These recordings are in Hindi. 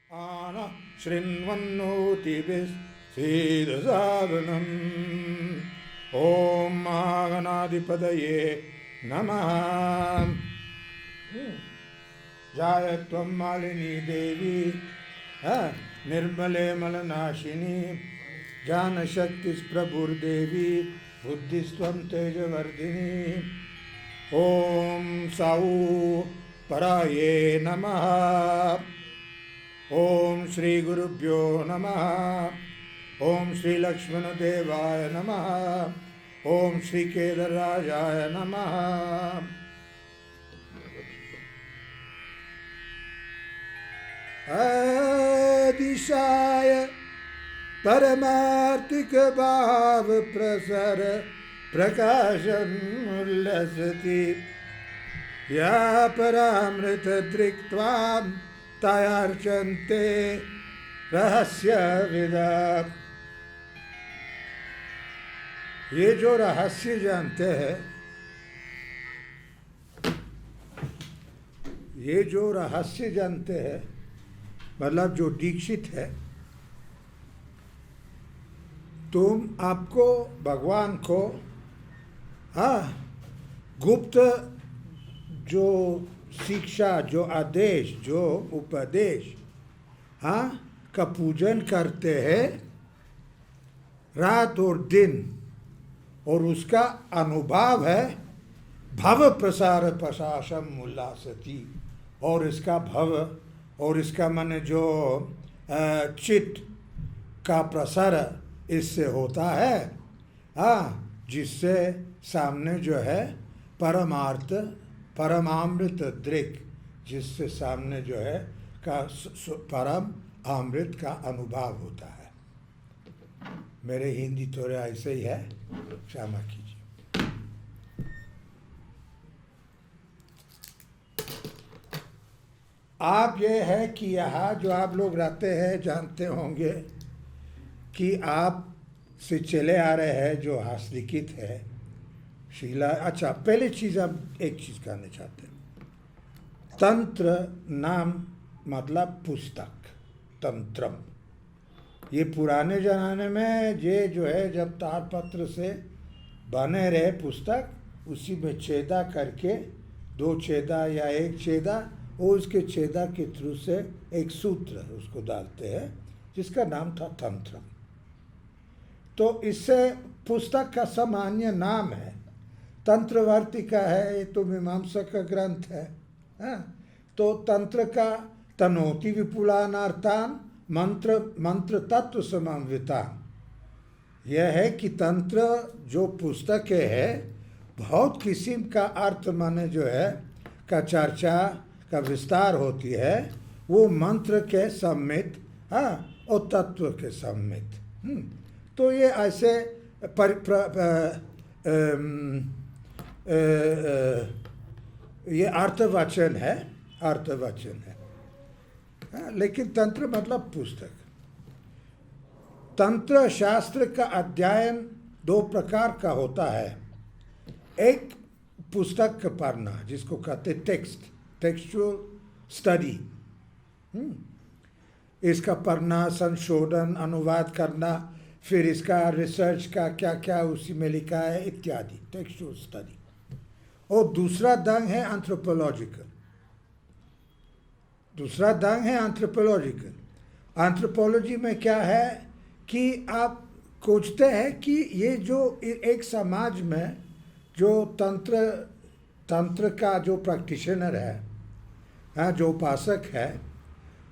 आन शृण्वन्नोतिभिः सीदसादनम् ॐ महागणाधिपतये नमः। जाय त्वं मालिनी देवी निर्मले मलनाशिनी ज्ञानशक्तिस्प्रभुर्देवी बुद्धिस्त्वं तेजवर्धिनी। ॐ साऊ पराये नमः। ओम श्री गुरुभ्यो नमः। ओम श्री लक्ष्मणदेवाय नमः। ओम श्री केदारराजाय नमः। अतिशाय परमार्थिक भाव प्रसर प्रकाशम उल्लसति या परामृत दृक्त्वां तायार्चन्ते रहस्य विदा। ये जो रहस्य जानते हैं, ये जो रहस्य जानते हैं, मतलब जो दीक्षित है, तुम आपको भगवान को गुप्त जो शिक्षा, जो आदेश, जो उपदेश का पूजन करते हैं रात और दिन, और उसका अनुभव है भव प्रसार प्रशासम उल्लासति। और इसका भव और इसका मन जो चित्त का प्रसार इससे होता है, जिससे सामने जो है परमार्थ परमामृत दृक्, जिससे सामने जो है का परम अमृत का अनुभव होता है। मेरे हिंदी थोड़ा ऐसे ही है, क्षमा कीजिए। आप ये है कि यहाँ जो आप लोग रहते हैं जानते होंगे कि आप से चले आ रहे हैं जो हस्तलिखित है शिला। अच्छा, पहले चीज़ आप एक चीज़ कहना चाहते हैं। तंत्र नाम मतलब पुस्तक, तंत्रम। ये पुराने ज़माने में ये जो है जब ताड़पत्र से बने रहे पुस्तक, उसी में छेदा करके, दो छेदा या एक छेदा, और उसके छेदा के थ्रू से एक सूत्र उसको डालते हैं, जिसका नाम था तंत्रम। तो इससे पुस्तक का सामान्य नाम है। तंत्रवर्तिका है, ये तो मीमांसा का ग्रंथ है। तो तंत्र का तनोति विपुलानार्थान मंत्र मंत्र तत्व समन्वितान। यह है कि तंत्र जो पुस्तक है बहुत किस्म का अर्थ माने जो है का चर्चा का विस्तार होती है, वो मंत्र के सम्मित और तत्व के सम्मित। तो ये ऐसे ये अर्थवचन है, अर्थवचन है। लेकिन तंत्र मतलब पुस्तक। तंत्र शास्त्र का अध्ययन दो प्रकार का होता है। एक पुस्तक का पढ़ना, जिसको कहते टेक्स्ट, टेक्सचुअल स्टडी। इसका पढ़ना, संशोधन, अनुवाद करना, फिर इसका रिसर्च का क्या क्या उसी में लिखा है इत्यादि, टेक्सचुअल स्टडी। और दूसरा दंग है एंथ्रोपोलॉजिकल। दूसरा दंग है एंथ्रोपोलॉजिकल। एंथ्रोपोलॉजी में क्या है कि आप खोजते हैं कि ये जो एक समाज में जो तंत्र का जो प्रैक्टिशनर है, जो उपासक है,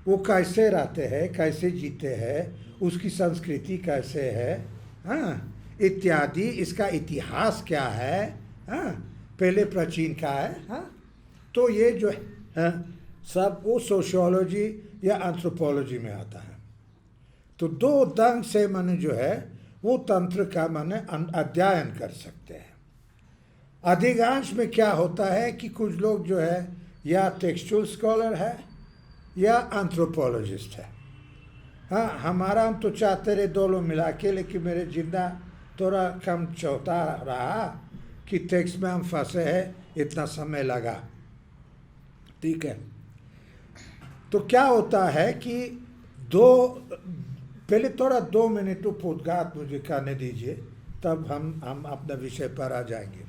वो कैसे रहते हैं, कैसे जीते हैं, उसकी संस्कृति कैसे है, इत्यादि। इसका इतिहास क्या है, पहले प्राचीन का है। तो ये जो है सब वो सोशियोलॉजी या एंथ्रोपोलॉजी में आता है। तो दो दंग से मन जो है वो तंत्र का मन अध्ययन कर सकते हैं। अधिकांश में क्या होता है कि कुछ लोग जो है या टेक्सचुअल स्कॉलर है या एंथ्रोपोलॉजिस्ट है। हमारा हम तो चाहते रहे दोनों मिला के, लेकिन मेरे जिंदा थोड़ा कम चौथा रहा कि टेक्स्ट में हम फंसे हैं, इतना समय लगा। ठीक है। तो क्या होता है कि दो पहले थोड़ा 2 मिनट उपोद्घात मुझे करने दीजिए, तब हम अपने विषय पर आ जाएंगे।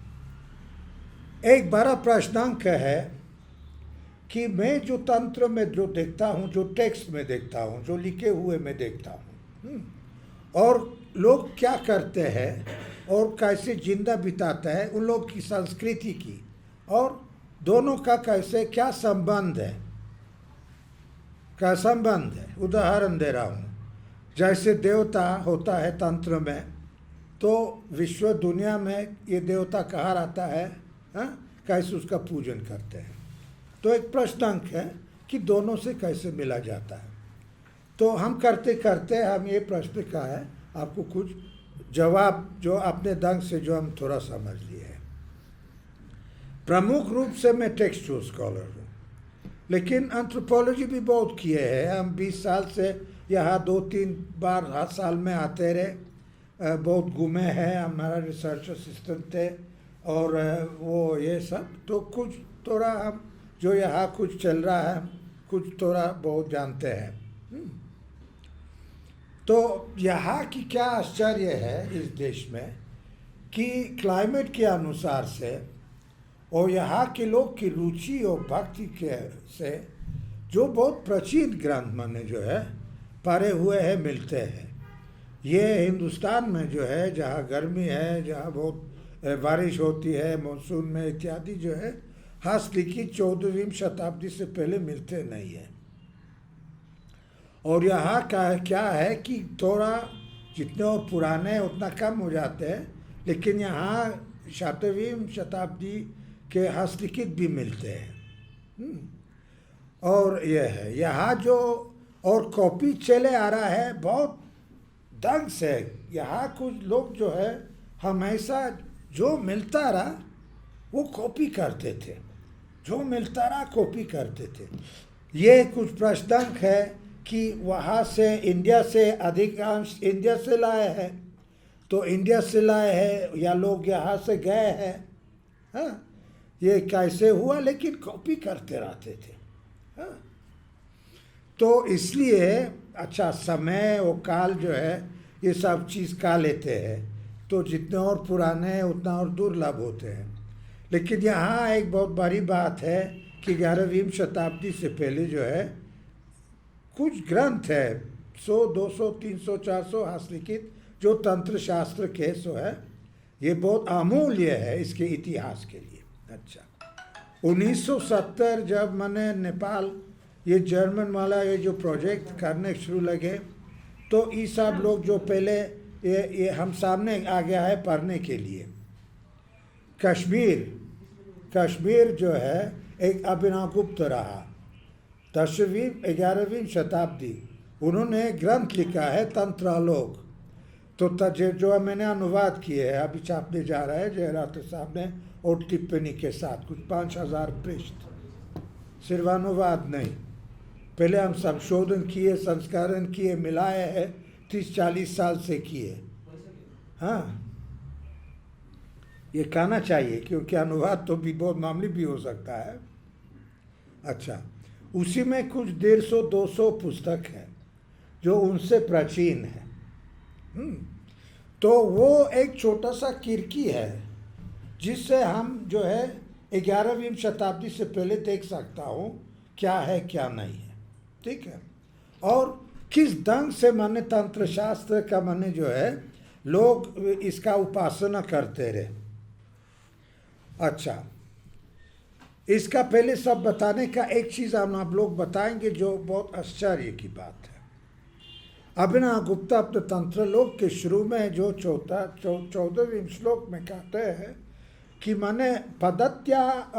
एक बड़ा प्रश्नांक है कि मैं जो तंत्र में जो देखता हूँ, जो टेक्स्ट में देखता हूँ, जो लिखे हुए में देखता हूँ, और लोग क्या करते हैं और कैसे जिंदा बिताते हैं, उन लोग की संस्कृति की, और दोनों का कैसे क्या संबंध है, का संबंध है। उदाहरण दे रहा हूँ, जैसे देवता होता है तंत्र में, तो विश्व दुनिया में ये देवता कहाँ रहता है, हाँ? कैसे उसका पूजन करते हैं। तो एक प्रश्नांक है कि दोनों से कैसे मिला जाता है। तो हम करते करते हम ये प्रश्न का है, आपको कुछ जवाब जो अपने ढंग से जो हम थोड़ा समझ लिए हैं। प्रमुख रूप से मैं टेक्सचुअल स्कॉलर हूँ, लेकिन एंथ्रोपोलॉजी भी बहुत किए हैं। हम 20 साल से यहाँ 2-3 बार हर साल में आते रहे, बहुत घूमे हैं, हमारा रिसर्च असिस्टेंट थे, और वो ये सब तो कुछ थोड़ा हम जो यहाँ कुछ चल रहा है कुछ थोड़ा बहुत जानते हैं। तो यहाँ की क्या आश्चर्य है इस देश में कि क्लाइमेट के अनुसार से और यहाँ के लोग की रुचि और भक्ति के से जो बहुत प्राचीन ग्रंथ माने जो है पढ़े हुए हैं मिलते हैं। ये हिंदुस्तान में जो है जहाँ गर्मी है, जहाँ बहुत बारिश होती है मानसून में इत्यादि, जो है हस्तलिखित 14वीं शताब्दी से पहले मिलते नहीं है। और यहाँ का क्या है कि थोड़ा जितने और पुराने उतना कम हो जाते हैं, लेकिन यहाँ 7वीं शताब्दी के हस्तलिखित भी मिलते हैं। और यह है यहाँ जो और कॉपी चले आ रहा है बहुत ढंग से। यहाँ कुछ लोग जो है हमेशा जो मिलता रहा वो कॉपी करते थे, जो मिलता रहा कॉपी करते थे। ये कुछ प्रश्नांक है कि वहाँ से इंडिया से अधिकांश इंडिया से लाए हैं, तो इंडिया से लाए हैं या लोग यहाँ से गए हैं, हाँ ये कैसे हुआ, लेकिन कॉपी करते रहते थे। हाँ तो इसलिए अच्छा समय और काल जो है ये सब चीज़ का लेते हैं, तो जितने और पुराने हैं उतना और दुर्लभ होते हैं। लेकिन यहाँ एक बहुत बड़ी बात है कि 11वीं शताब्दी से पहले जो है कुछ ग्रंथ है 100, 200, 300, 400 हस्तलिखित जो तंत्र शास्त्र के सो है, ये बहुत अमूल्य है इसके इतिहास के लिए। अच्छा 1970 जब मैंने नेपाल ये जर्मन वाला ये जो प्रोजेक्ट करने शुरू लगे, तो ये सब लोग जो पहले ये हम सामने आ गया है पढ़ने के लिए। कश्मीर जो है एक अभिनवगुप्त रहा 10वीं 11वीं शताब्दी, उन्होंने ग्रंथ लिखा है तंत्रालोक। तो जो मैंने अनुवाद किए हैं अभी छापने जा रहा है जयरात सामने, और टिप्पणी के साथ कुछ 5000 पृष्ठ, सिर्फ अनुवाद नहीं, पहले हम संशोधन किए, संस्करण किए, मिलाए हैं 30-40 साल से किए। हाँ ये कहना चाहिए क्योंकि अनुवाद तो भी बहुत मामूली भी हो सकता है। अच्छा उसी में कुछ 150-200 पुस्तक है जो उनसे प्राचीन है। तो वो एक छोटा सा खिड़की है जिससे हम जो है 11वीं शताब्दी से पहले देख सकता हूँ क्या है क्या नहीं है, ठीक है। और किस ढंग से माने तंत्र शास्त्र का माने जो है लोग इसका उपासना करते रहे। अच्छा इसका पहले सब बताने का एक चीज़ हम आप लोग बताएंगे जो बहुत आश्चर्य की बात है। अभिनवगुप्त अपने तंत्र लोक के शुरू में जो 14वें श्लोक में कहते हैं कि माने पद्धत्या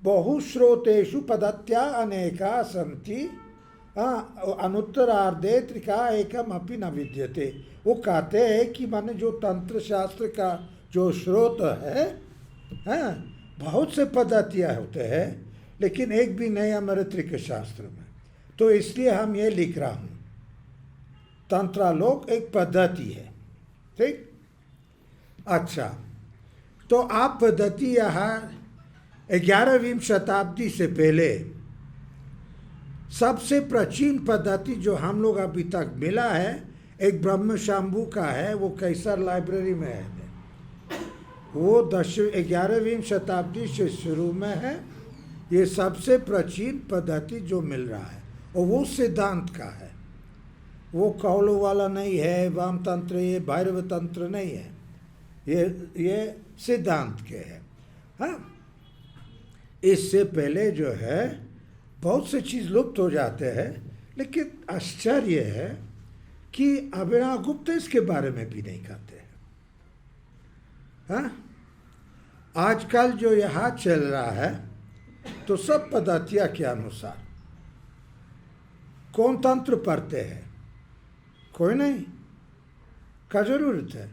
बहुश्रोतेषु पद्धत्या अनेका सन्ति अनुत्तरार्धे त्रिका एकम अपि न विद्यते। वो कहते हैं कि माने जो तंत्र शास्त्र का जो स्रोत है, बहुत से पद्धतियाँ होते हैं लेकिन एक भी नहीं हमारे त्रिक शास्त्र में। तो इसलिए हम ये लिख रहा हूँ, तंत्रालोक एक पद्धति है, ठीक। अच्छा तो आप पद्धति यहाँ 11वीं शताब्दी से पहले सबसे प्राचीन पद्धति जो हम लोग अभी तक मिला है एक ब्रह्म शंभु का है, वो कैसर लाइब्रेरी में है। वो 11वीं शताब्दी से शुरू में है। ये सबसे प्राचीन पद्धति जो मिल रहा है और वो सिद्धांत का है, वो कौलों वाला नहीं है, वाम तंत्र ये भैरव तंत्र नहीं है, ये सिद्धांत के है। हाँ, इससे पहले जो है बहुत से चीज़ लुप्त हो जाते हैं, लेकिन आश्चर्य है कि अभिनव गुप्त इसके बारे में भी नहीं कहते हैं। हाँ, आजकल जो यहाँ चल रहा है तो सब पद्धतियाँ के अनुसार। कौन तंत्र पढ़ते हैं? कोई नहीं। का जरूरत है,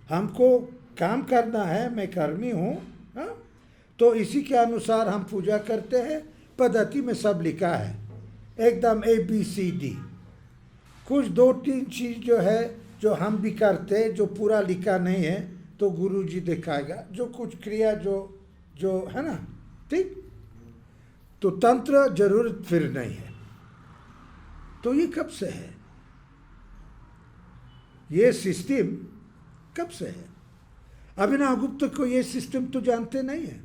हमको काम करना है, मैं कर्मी हूँ। हाँ, तो इसी के अनुसार हम पूजा करते हैं। पद्धति में सब लिखा है एकदम ABCD। कुछ 2-3 चीज़ जो है जो हम भी करते, जो पूरा लिखा नहीं है तो गुरु जी दिखाएगा, जो कुछ क्रिया जो है ना, ठीक। तो तंत्र जरूरत फिर नहीं है। तो ये कब से है? ये सिस्टम कब से है? अभिनव गुप्त को ये सिस्टम तो जानते नहीं है।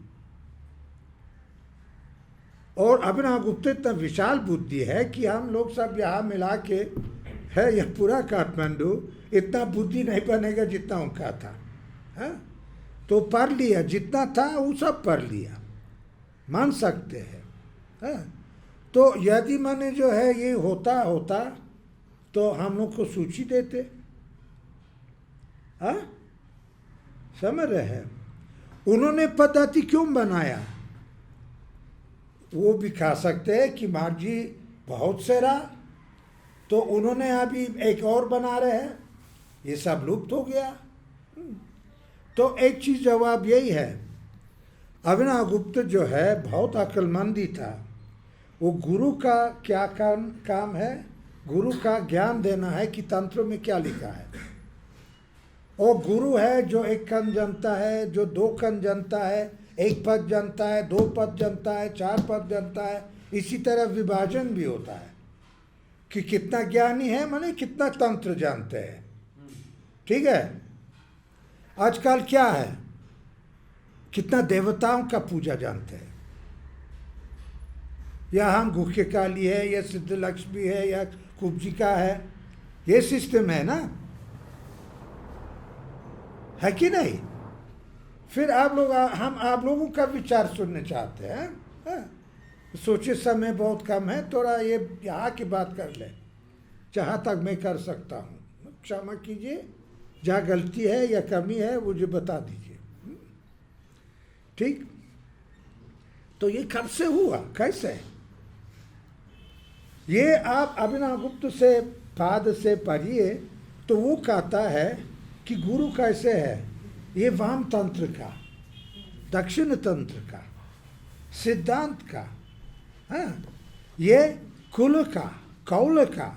और अभिनव गुप्त इतना विशाल बुद्धि है कि हम लोग सब यहाँ मिला के है, यह पूरा काठमांडू इतना बुद्धि नहीं बनेगा जितना उनका था। है, तो पढ़ लिया, जितना था वो सब पढ़ लिया, मान सकते हैं। है, तो यदि माने जो है ये होता तो हम लोग को सूची देते। हाँ, समझ रहे हैं? उन्होंने पद्धति क्यों बनाया वो भी खा सकते हैं कि मार जी बहुत से रहा, तो उन्होंने अभी एक और बना रहे हैं, ये सब लुप्त हो गया। तो एक चीज़ जवाब यही है, अभिनव गुप्त जो है बहुत अक्लमंदी था। वो गुरु का क्या काम है? गुरु का ज्ञान देना है कि तंत्र में क्या लिखा है। और गुरु है जो एक कण जानता है, जो 2 कण जानता है, 1 पद जानता है, 2 पद जानता है, 4 पद जानता है। इसी तरह विभाजन भी होता है कि कितना ज्ञानी है माने कितना तंत्र जानते हैं। ठीक है, आजकल क्या है, कितना देवताओं का पूजा जानते हैं, या हम गुख्य काली है, या सिद्ध लक्ष्मी है, या कुब्जिका है। ये सिस्टम है ना, है कि नहीं? फिर आप लोगों का विचार सुनने चाहते हैं। हाँ? सोचे समय बहुत कम है, थोड़ा ये यहाँ की बात कर ले, जहाँ तक मैं कर सकता हूँ। क्षमा कीजिए, जहाँ गलती है या कमी है मुझे बता दीजिए। ठीक, तो ये कब से हुआ, कैसे? ये आप अभिनव गुप्त से पाद से पढ़िए तो वो कहता है कि गुरु कैसे है। ये वाम तंत्र का, दक्षिण तंत्र का, सिद्धांत का, हाँ, ये कुल का, कौल का,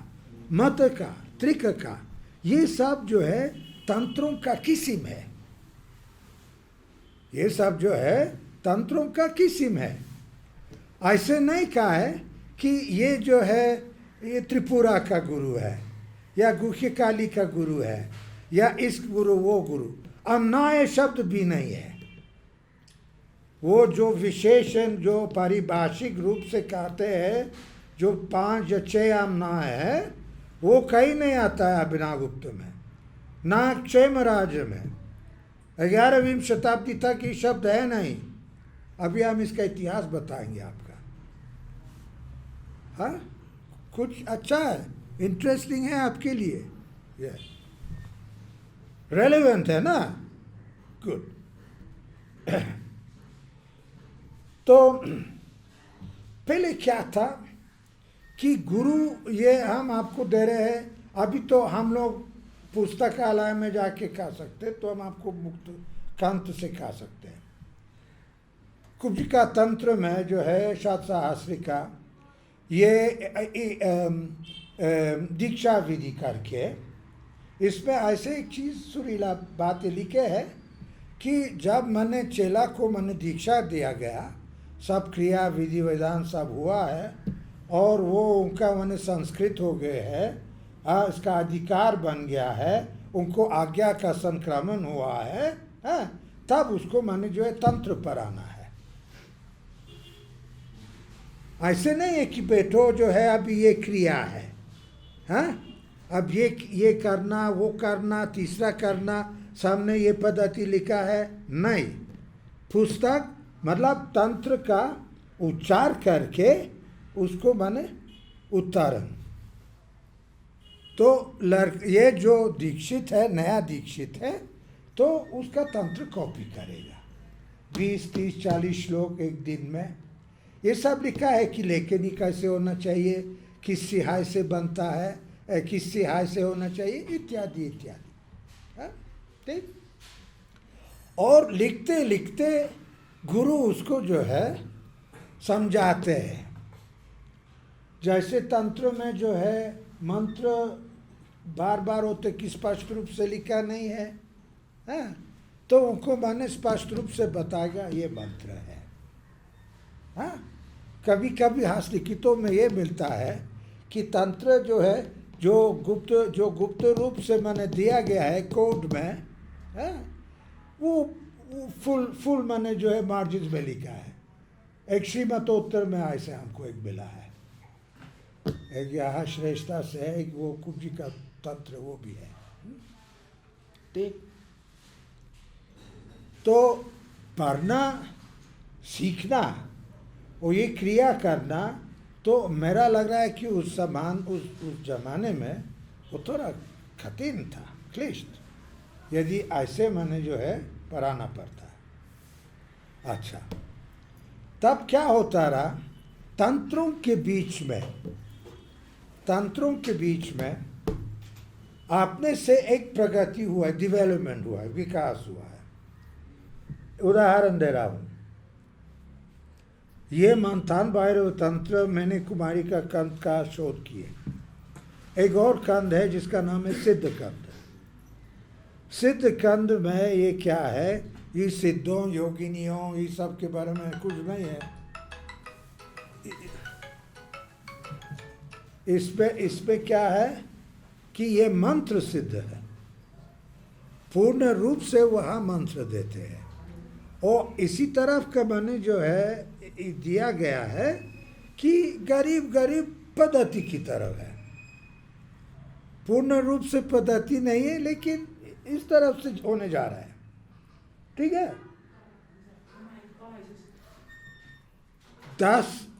मत का, त्रिक का, ये सब जो है तंत्रों का किस्म है। ये सब जो है तंत्रों का किस्म है। ऐसे नहीं कहा है कि ये जो है ये त्रिपुरा का गुरु है, या गुख्य काली का गुरु है, या इस गुरु वो गुरु। अम्नाय शब्द भी नहीं है। वो जो विशेषण जो पारिभाषिक रूप से कहते हैं, जो 5 या 6 अम्ना है, वो कहीं नहीं आता है अभिनव गुप्त में, ना क्षेम राज्य में। 11वीं शताब्दी तक ये शब्द है नहीं। अभी हम इसका इतिहास बताएंगे आपका। हाँ, कुछ अच्छा है, इंटरेस्टिंग है आपके लिए, ये रेलेवेंट है ना, गुड। तो पहले क्या था कि गुरु ये हम आपको दे रहे हैं। अभी तो हम लोग पुस्तकालय में जाके खा सकते, तो हम आपको मुक्त कांत से खा सकते हैं। कुब्जिका तंत्र में जो है शास्त्री का ये दीक्षा विधि करके, इसमें ऐसे एक चीज़ सुरीला बातें लिखे है कि जब मैंने चेला को मैंने दीक्षा दिया गया, सब क्रिया विधि विधान सब हुआ है, और वो उनका माने संस्कृत हो गए है, इसका अधिकार बन गया है, उनको आज्ञा का संक्रमण हुआ है, तब उसको माने जो है तंत्र पर आना है। ऐसे नहीं है कि बैठो जो है अब ये क्रिया है, अब ये करना, वो करना, तीसरा करना, सामने ये पद्धति लिखा है, नहीं। पुस्तक मतलब तंत्र का उच्चार करके उसको माने उच्चारण। तो ये जो दीक्षित है, नया दीक्षित है, तो उसका तंत्र कॉपी करेगा, 20, 30, 40 श्लोक एक दिन में। ये सब लिखा है कि लेखनी कैसे होना चाहिए, किस सिहाय से बनता है, किस सिहाय से होना चाहिए, इत्यादि इत्यादि। ठीक। और लिखते लिखते गुरु उसको जो है समझाते हैं। जैसे तंत्र में जो है मंत्र बार बार होते कि स्पष्ट रूप से लिखा नहीं है, तो उनको माने स्पष्ट रूप से बताएगा ये मंत्र है। कभी कभी हस्तलिखितों में ये मिलता है कि तंत्र जो है जो गुप्त रूप से माने दिया गया है कोड में, वो फुल माने जो है मार्जिन में लिखा है। एक श्रीमतोत्तर में ऐसे हमको एक मिला है, एक यहाँ श्रेष्ठता से है, एक वो कुछ जी का तंत्र वो भी है। ठीक। तो पढ़ना, सीखना और ये क्रिया करना, तो मेरा लग रहा है कि उस जमाने में वो थोड़ा कठिन था, क्लिष्ट, यदि ऐसे माने जो है पढ़ाना पड़ता है। अच्छा, तब क्या होता रहा, तंत्रों के बीच में आपने से एक प्रगति हुआ है, डेवलपमेंट हुआ है, विकास हुआ है। उदाहरण दे रहा हूं, ये मंथन भैरव तंत्र मैंने कुमारी का कंद का शोध किए। एक और कंद है जिसका नाम है सिद्ध कंद। सिद्ध कंद में ये क्या है, ये सिद्धों, योगिनियों, ये सब के बारे में कुछ नहीं है। इसमें क्या है कि ये मंत्र सिद्ध है, पूर्ण रूप से वहाँ मंत्र देते हैं। और इसी तरफ का माने जो है दिया गया है कि गरीब पद्धति की तरफ है, पूर्ण रूप से पद्धति नहीं है, लेकिन इस तरफ से होने जा रहा है। ठीक है।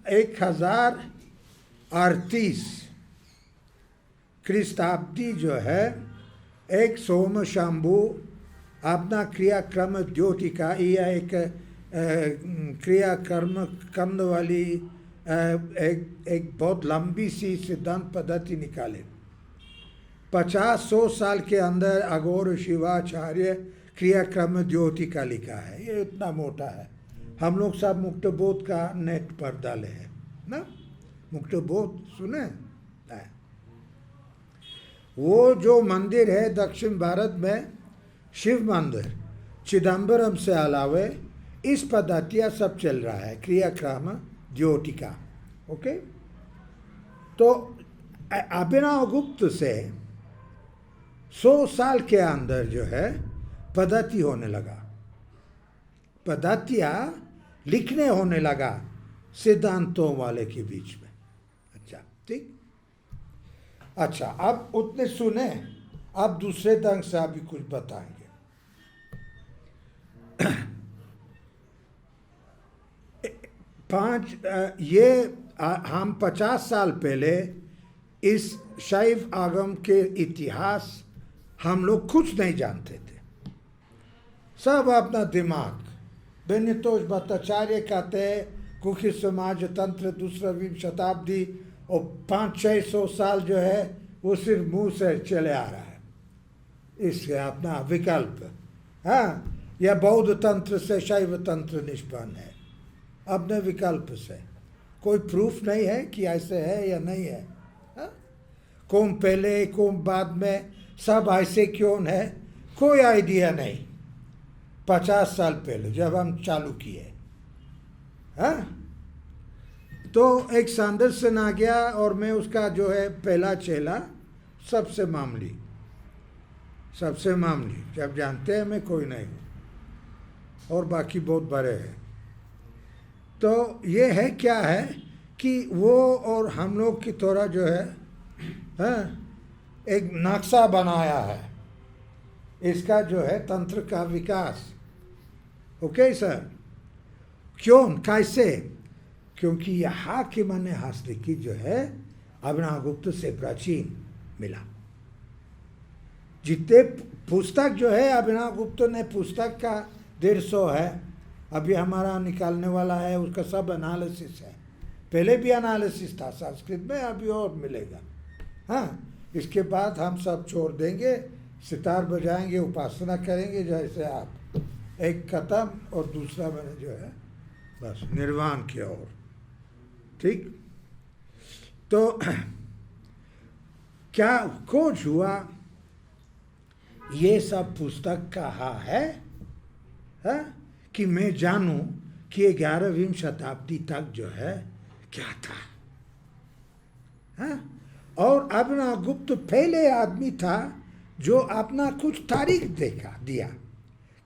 1038 ख्रीष्टाब्दी जो है, एक सोम शंभु अपना क्रियाक्रम द्योतिका, यह एक क्रियाक्रम कंद वाली एक बहुत लंबी सी सिद्धांत पद्धति निकाले। 50-100 साल के अंदर अघोर शिवाचार्य क्रियाक्रम द्योतिका लिखा है। ये इतना मोटा है, हम लोग सब मुक्त बोध का नेट पर डाले हैं ना, मुक्त बोध सुने। वो जो मंदिर है दक्षिण भारत में, शिव मंदिर, चिदम्बरम से अलावे इस पद्धतियाँ सब चल रहा है, क्रियाक्रम द्योतिका। ओके। तो अभिनव गुप्त से 100 साल के अंदर जो है पद्धति होने लगा, पद्धतियाँ लिखने होने लगा सिद्धांतों वाले के बीच में। अच्छा, ठीक। अच्छा, अब उतने सुने, अब दूसरे ढंग से अभी कुछ बताएंगे। हम 50 साल पहले इस शैव आगम के इतिहास हम लोग कुछ नहीं जानते थे। सब अपना दिमाग, बेनितोष भट्टाचार्य कहते हैं कुकी समाज तंत्र 2वीं शताब्दी, और 500-600 साल जो है वो सिर्फ मुंह से चले आ रहा है, इसके अपना विकल्प। या बौद्ध तंत्र से शैव तंत्र निष्पन्न है, अपने विकल्प से। कोई प्रूफ नहीं है कि ऐसे है या नहीं है। कौन पहले कौन बाद में, सब ऐसे क्यों है, कोई आइडिया नहीं। 50 साल पहले जब हम चालू किए, तो एक सैंडरसन आ गया और मैं उसका जो है पहला चेला, सबसे मामूली, जब जानते हैं मैं कोई नहीं हूँ और बाकी बहुत बड़े हैं। तो ये है क्या है कि वो और हम लोग की थोड़ा जो है, हाँ, एक नक्शा बनाया है इसका जो है तंत्र का विकास। ओके सर, क्यों, कैसे? क्योंकि यहाँ की मैंने हस्तलिखित जो है अभिनवगुप्त से प्राचीन मिला। जितने पुस्तक जो है अभिनवगुप्त ने, पुस्तक का 150 है, अभी हमारा निकालने वाला है, उसका सब एनालिसिस है। पहले भी एनालिसिस था संस्कृत में, अभी और मिलेगा। हाँ, इसके बाद हम सब छोड़ देंगे, सितार बजाएंगे, उपासना करेंगे जैसे आप, एक खत्म और दूसरा मैंने जो है बस निर्वाण की ओर। ठीक, तो क्या खोज हुआ, ये सब पुस्तक कहा है, कि मैं जानूं कि 11वीं शताब्दी तक जो है क्या था। और अभिनवगुप्त पहले आदमी था जो अपना कुछ तारीख दिया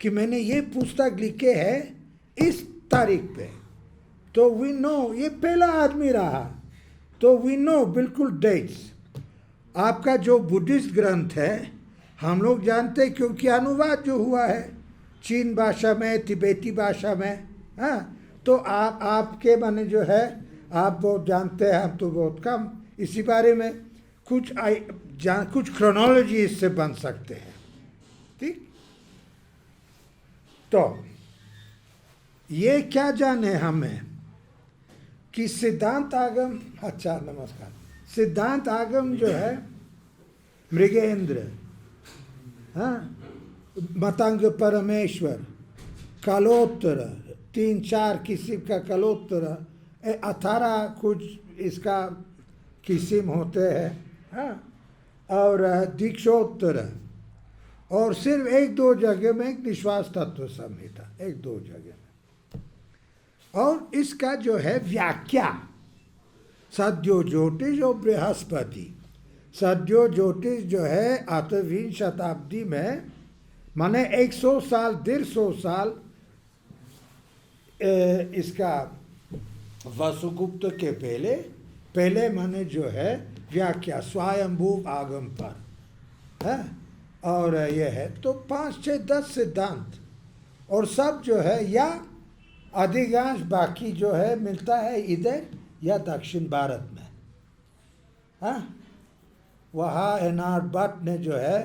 कि मैंने ये पुस्तक लिखे है इस तारीख पे, तो वी नो ये पहला आदमी रहा, तो वी नो बिल्कुल डेट्स। आपका जो बुद्धिस्ट ग्रंथ है हम लोग जानते हैं क्योंकि अनुवाद जो हुआ है चीन भाषा में, तिब्बती भाषा में। हाँ, तो आपके माने जो है आप बहुत जानते हैं, हम तो बहुत कम इसी बारे में। कुछ क्रोनोलॉजी इससे बन सकते हैं। ठीक, तो ये क्या जाने हमें कि सिद्धांत आगम, अच्छा नमस्कार, सिद्धांत आगम जो है मृगेंद्र, हाँ, मतंग परमेश्वर, कलोत्तर, 3-4 किस्म का कलोत्तर, 18 कुछ इसका किस्म होते हैं। हाँ, और दीक्षोत्तर, और सिर्फ 1-2 जगह में एक निश्वास तत्व संहिता, 1-2 जगह में। और इसका जो है व्याख्या सद्यो ज्योतिष और बृहस्पति। सद्यो ज्योतिष जो है 8वीं शताब्दी में, माने 100 साल 150 साल इसका वसुगुप्त के पहले माने जो है व्याख्या स्वयंभू आगम पर है। और ये है तो 5-6-10 सिद्धांत, और सब जो है या अधिकांश बाकी जो है मिलता है इधर या दक्षिण भारत में। हाँ, वहाँ एनआर भट्ट ने जो है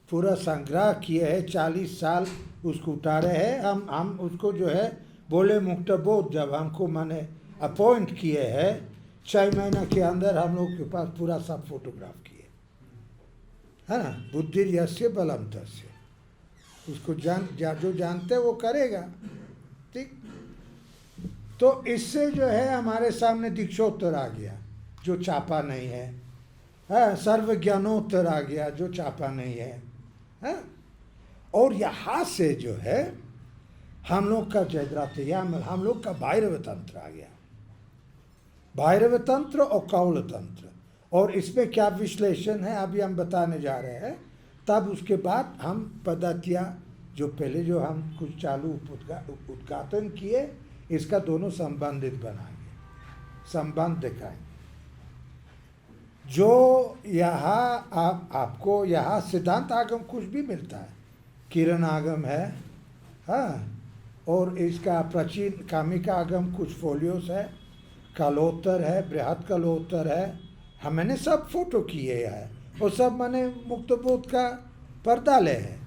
पूरा संग्रह किए है, 40 साल उसको उतारे हैं। हम उसको जो है बोले मुक्तबोध, जब हमको माने अपॉइंट किए हैं 6 महीना के अंदर हम लोग के पास पूरा सब फोटोग्राफ किए, है ना। बुद्धि यस्य बलम तस्य, उसको जो जानते वो करेगा। ठीक, तो इससे जो है हमारे सामने दीक्षोत्तर आ गया जो छापा नहीं है, हाँ, सर्वज्ञानोत्तर आ गया जो छापा नहीं है, हाँ? और यहाँ से जो है हम लोग का जयद्रात्या, हम लोग का भैरव तंत्र आ गया, भैरव तंत्र और कौल तंत्र। और इसमें क्या विश्लेषण है अभी हम बताने जा रहे हैं। तब उसके बाद हम पद्धतियाँ जो पहले जो हम कुछ चालू उद्घाटन किए, इसका दोनों संबंधित बनाएंगे, संबंध दिखाएंगे। जो यहाँ आपको यहाँ सिद्धांत आगम कुछ भी मिलता है, किरण आगम है, हाँ, और इसका प्राचीन कामिका आगम कुछ फोलियोस है, कलोत्तर है, बृहद कलोत्तर है, हमने सब फोटो किए हैं, और सब मैंने मुक्तबोध का पर्दाले है।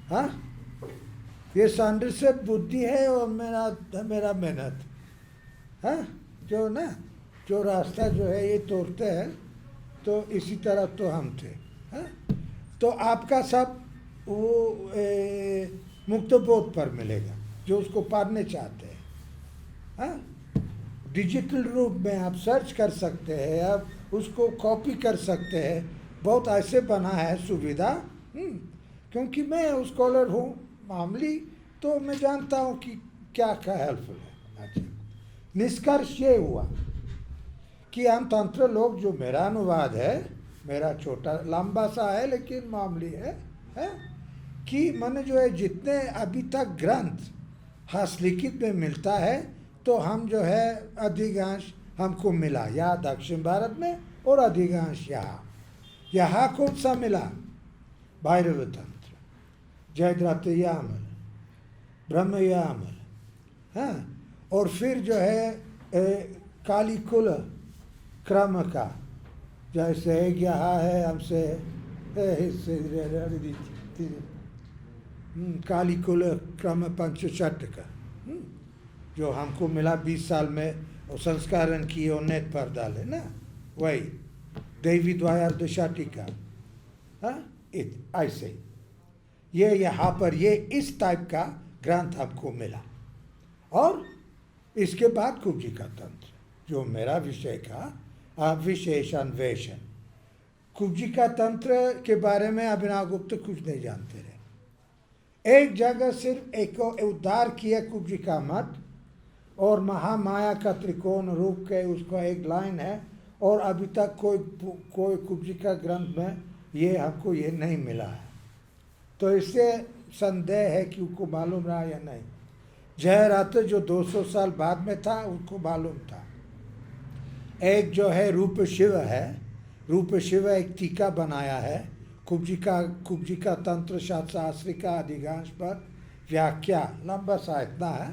हाँ, ये सांडर से बुद्धि है और मेरा मेहनत, हाँ, जो ना जो रास्ता जो है ये तोड़ते हैं, तो इसी तरह तो हम थे। हाँ, तो आपका सब वो मुक्तबोध पर मिलेगा जो उसको पढ़ने चाहते हैं। हाँ, डिजिटल रूप में आप सर्च कर सकते हैं, आप उसको कॉपी कर सकते हैं, बहुत ऐसे बना है सुविधा। क्योंकि मैं स्कॉलर हूँ मामूली, तो मैं जानता हूँ कि क्या क्या हेल्पफुल है। अच्छा, निष्कर्ष ये हुआ कि हम तंत्र लोग, जो मेरा अनुवाद है, मेरा छोटा लंबा सा है लेकिन मामूली है कि मन जो है जितने अभी तक ग्रंथ हस्तलिखित में मिलता है, तो हम जो है अधिकांश हमको मिला या दक्षिण भारत में और अधिकांश यहाँ कौन सा मिला? भैरव तंत्र, जयद्रथ यामल, ब्रह्म यामल, हाँ, और फिर जो है कालिकुल क्रम का, जैसे यहाँ है हमसे कालिकुल क्रम पंचशट का, जो हमको मिला 20 साल में, और संस्करण किए और नेट पर डाले ना, वही देवी द्वादशाटिका, हाँ, ऐसे ये यहाँ पर ये इस टाइप का ग्रंथ हमको मिला। और इसके बाद कुब्जी का तंत्र, जो मेरा विषय का विशेष अन्वेषण, कुब्जी का तंत्र के बारे में अभिनव गुप्त कुछ नहीं जानते रहे। एक जगह सिर्फ एक उद्धार किया कुब्जी का मत, और महामाया का त्रिकोण रूप के उसका एक लाइन है, और अभी तक कोई कुब्जी का ग्रंथ में ये हमको ये नहीं मिला है। तो इससे संदेह है कि उनको मालूम रहा या नहीं। जयरथ जो 200 साल बाद में था, उसको मालूम था। एक जो है रूप शिव है, रूप शिव एक टीका बनाया है कुब्जी का तंत्र शास्त्री का अधिकांश पर व्याख्या, लंबा सा इतना है,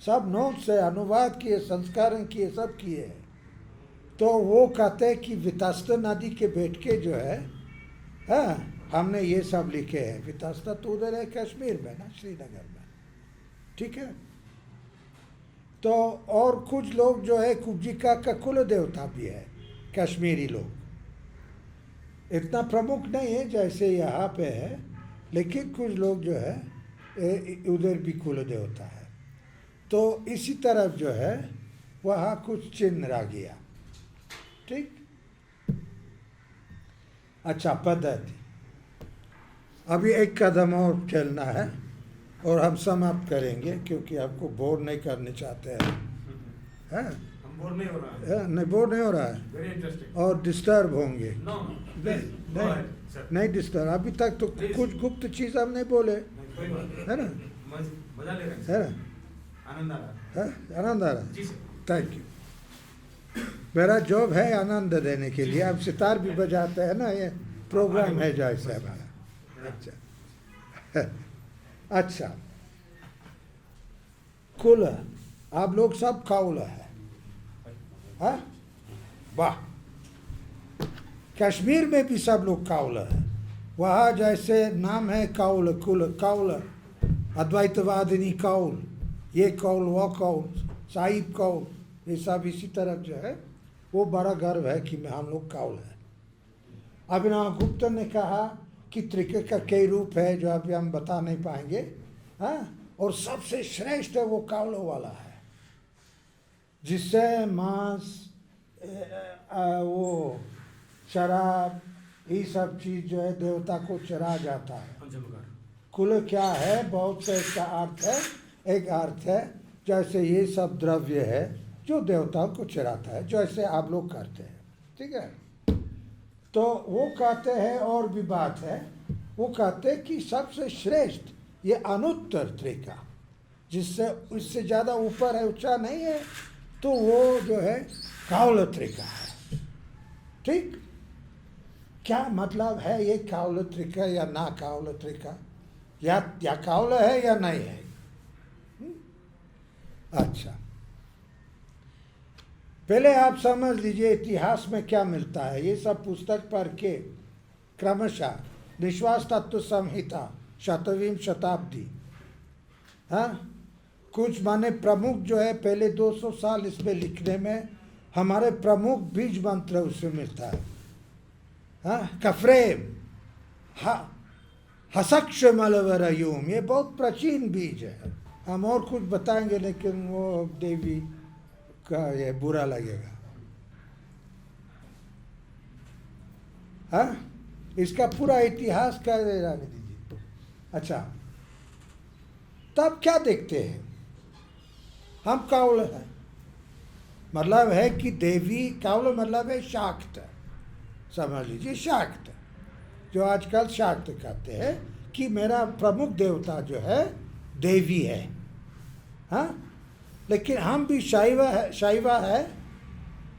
सब नोट से अनुवाद किए, संस्करण किए, सब किए हैं। तो वो कहते हैं कि वितस्ता नदी के बैठ के जो है, हाँ, हमने ये सब लिखे हैं। वितस्ता तो उधर है कश्मीर में ना, श्रीनगर में, ठीक है। तो और कुछ लोग जो है कुब्जी का कुल देवता भी है, कश्मीरी लोग, इतना प्रमुख नहीं है जैसे यहाँ पे है, लेकिन कुछ लोग जो है उधर भी कुल देवता है। तो इसी तरफ जो है वहाँ कुछ चिन्ह रह गया, ठीक। अच्छा, पद्धति अभी एक कदम और चलना है और हम समाप्त करेंगे, क्योंकि आपको बोर नहीं करने चाहते हैं, हैं? हम बोर नहीं हो रहा है। नहीं, बोर नहीं हो रहा है। Very interesting. और डिस्टर्ब होंगे? नहीं नहीं डिस्टर्ब। अभी तक तो कुछ गुप्त चीज़ हम नहीं बोले, है ना? मजा ले रहे हैं, है ना? आनंद आ रहा है। आनंद आ रहा जी है। सर। Thank you. मेरा जॉब है आनंद देने के लिए। आप सितार भी बजाते हैं ना, ये प्रोग्राम है जैसे हमारा। अच्छा अच्छा, कुल आप लोग सब काउल है, हाँ? वाह, कश्मीर में भी सब लोग काउल है। वहाँ जैसे नाम है काउल, कुल काउल, अद्वैतवादिनी काउल, ये काउल, वो काउल, साहिब काउल, ये सब इसी तरफ जो है, वो बड़ा गर्व है कि हम लोग काउल है। अभिनव गुप्त ने कहा कि त्रिके का कई रूप है जो अभी हम बता नहीं पाएंगे, हाँ? और सबसे श्रेष्ठ है वो काउलों वाला है, जिससे मांस, वो शराब, ये सब चीज जो है देवता को चढ़ा जाता है। कुल क्या है? बहुत से इसका अर्थ है। एक अर्थ है जैसे ये सब द्रव्य है जो देवताओं को चढ़ाता है, जैसे आप लोग करते हैं, ठीक है। तो वो कहते हैं, और भी बात है, वो कहते हैं कि सबसे श्रेष्ठ ये अनुत्तर त्रिका, जिससे उससे ज़्यादा ऊपर है, ऊंचा नहीं है, तो वो जो है काउल त्रिका है, ठीक। क्या मतलब है ये काउल त्रिका या ना काउल त्रिका, या काउल है या नहीं है? अच्छा, पहले आप समझ लीजिए इतिहास में क्या मिलता है। ये सब पुस्तक पढ़ के क्रमशः विश्वास तत्व संहिता 7वीं शताब्दी, हाँ, कुछ माने प्रमुख जो है पहले 200 साल इसमें लिखने में हमारे प्रमुख बीज मंत्र उससे मिलता है, हाँ, कफ्रेम, हसक्ष मलवरयूम, ये बहुत प्राचीन बीज है। हम और कुछ बताएंगे लेकिन वो देवी का ये बुरा लगेगा, हाँ, इसका पूरा इतिहास का रहने दीजिए। अच्छा, तब क्या देखते हैं हम काउल हैं, मतलब है कि देवी कावल मतलब है शाक्त, समझ लीजिए शाक्त, जो आजकल शाक्त कहते हैं कि मेरा प्रमुख देवता जो है देवी है। हाँ, लेकिन हम भी शैवा है।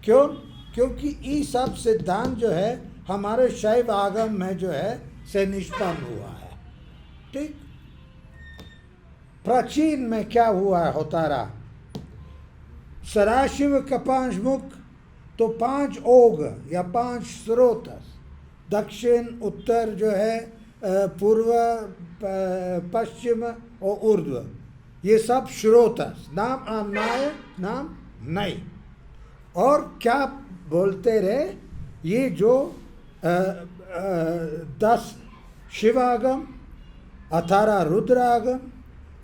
क्यों? क्योंकि ये सब सिद्धांत जो है हमारे शैव आगम में जो है से निष्पन्न हुआ है। ठीक, प्राचीन में क्या हुआ होता रहा, सदाशिव का 5 मुख, तो 5 ओग या 5 स्रोत, दक्षिण उत्तर जो है, पूर्व पश्चिम और ऊर्ध्व, ये सब स्रोत, नाम आमनाय नाम नई। और क्या बोलते रहे, ये जो 10 शिवागम, 18 रुद्रागम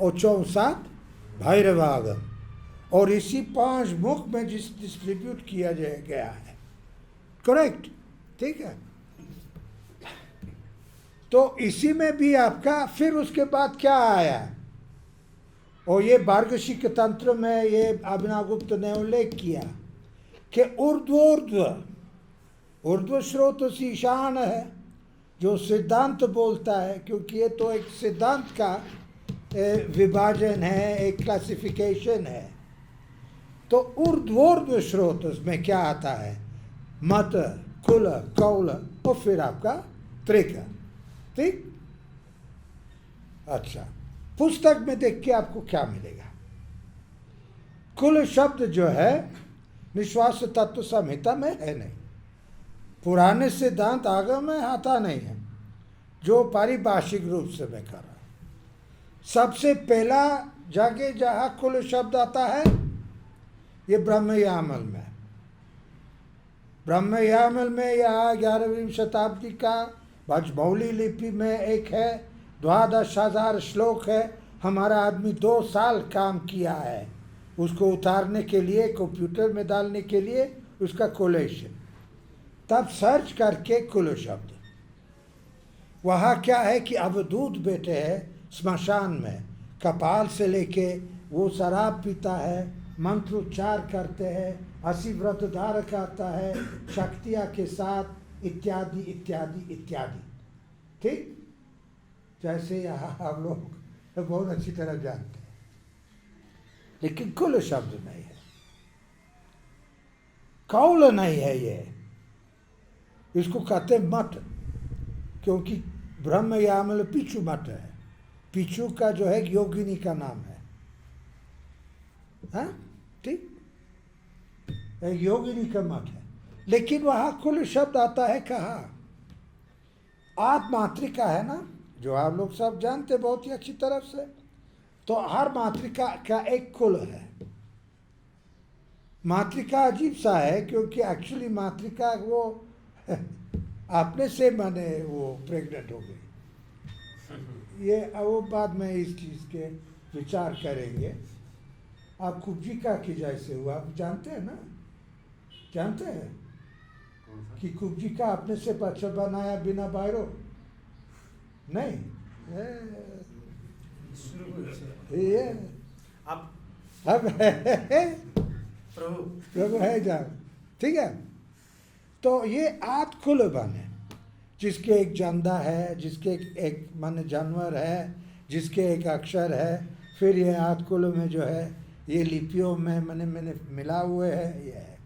और 64 भैरवागम, और इसी 5 मुख में डिस्ट्रीब्यूट किया गया है। करेक्ट? ठीक है। तो इसी में भी आपका फिर उसके बाद क्या आया, और ये मार्गशीर्ष तंत्र में ये अभिनवगुप्त ने उल्लेख किया कि ऊर्ध्व स्रोत ईशान है, जो सिद्धांत बोलता है, क्योंकि ये तो एक सिद्धांत का विभाजन है, एक क्लासिफिकेशन है। तो ऊर्ध्व स्रोत में क्या आता है, मत, कुल, कौल और फिर आपका त्रिक। ठीक, अच्छा, पुस्तक में देख के आपको क्या मिलेगा। कुल शब्द जो है निश्वास तत्व संहिता में है नहीं, पुराने सिद्धांत आगम में आता नहीं है, जो पारिभाषिक रूप से मैं कर रहा हूं। सबसे पहला जगह जहां कुल शब्द आता है ये ब्रह्मयामल में। ब्रह्मयामल में यह 11वीं शताब्दी का भजमौली लिपि में एक है, 12,000 श्लोक है। हमारा आदमी 2 साल काम किया है उसको उतारने के लिए, कंप्यूटर में डालने के लिए, उसका कोलेशन, तब सर्च करके कुल शब्द। वहाँ क्या है कि अवधूत बैठे हैं स्मशान में, कपाल से लेके वो शराब पीता है, मंत्रोच्चार करते हैं, 80 व्रत धारक आता है शक्तियाँ के साथ, इत्यादि इत्यादि इत्यादि। ठीक, जैसे यहाँ हम लोग बहुत अच्छी तरह जानते हैं, लेकिन कुल शब्द नहीं है, कौल नहीं है। ये इसको कहते मठ, क्योंकि ब्रह्मयामल पिछू मठ है। पिछू का जो है योगिनी का नाम है। हाँ, ठीक, योगिनी का मठ है। लेकिन वहां कुल शब्द आता है कहाँ, आप मातृका है ना, जो आप लोग सब जानते बहुत ही अच्छी तरफ से। तो हर मातृका का एक कुल है। मातृका अजीब सा है, क्योंकि एक्चुअली मातृका वो अपने से माने वो प्रेग्नेंट हो गई। ये वो बाद में इस चीज़ के विचार करेंगे। आप कुब्जिका की जैसे हुआ, आप जानते हैं ना, जानते हैं कि कुब्जिका अपने से बच्चा बनाया बिना बायरो नहीं। ये आप अब प्रभु है जाओ, ठीक है। तो ये 8 कुल बने, जिसके एक जंदा है, जिसके एक मन जानवर है, जिसके एक अक्षर है। फिर ये 8 कुल में जो है ये लिपियों में मैंने मिला हुए है, ये है।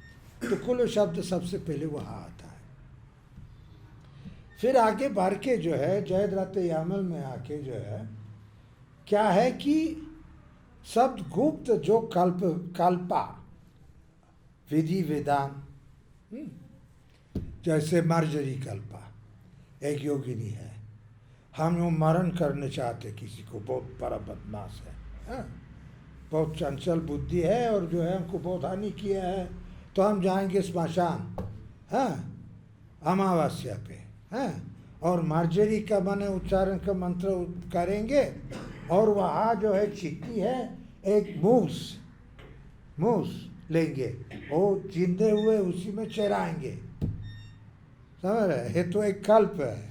तो कुल शब्द सबसे पहले वहाँ आता है। फिर आगे बढ़ के जो है जयद्रथ यामल में आके जो है क्या है कि शब्द गुप्त जो कल्पा विधि विधान, जैसे मार्जरी कल्पा एक योगिनी है, हम वो मरण करने चाहते किसी को, बहुत बड़ा बदमाश है, हाँ? बहुत चंचल बुद्धि है और जो है हमको बहुत हानि किया है, तो हम जाएंगे स्मशान, हाँ, अमावस्या पे, हाँ, और मार्जरी का माने उच्चारण का मंत्र करेंगे, और वहाँ जो है चिट्ठी है, एक मूस लेंगे, वो जिंदे हुए उसी में चराएंगे, समझ रहे? ये तो एक कल्प है।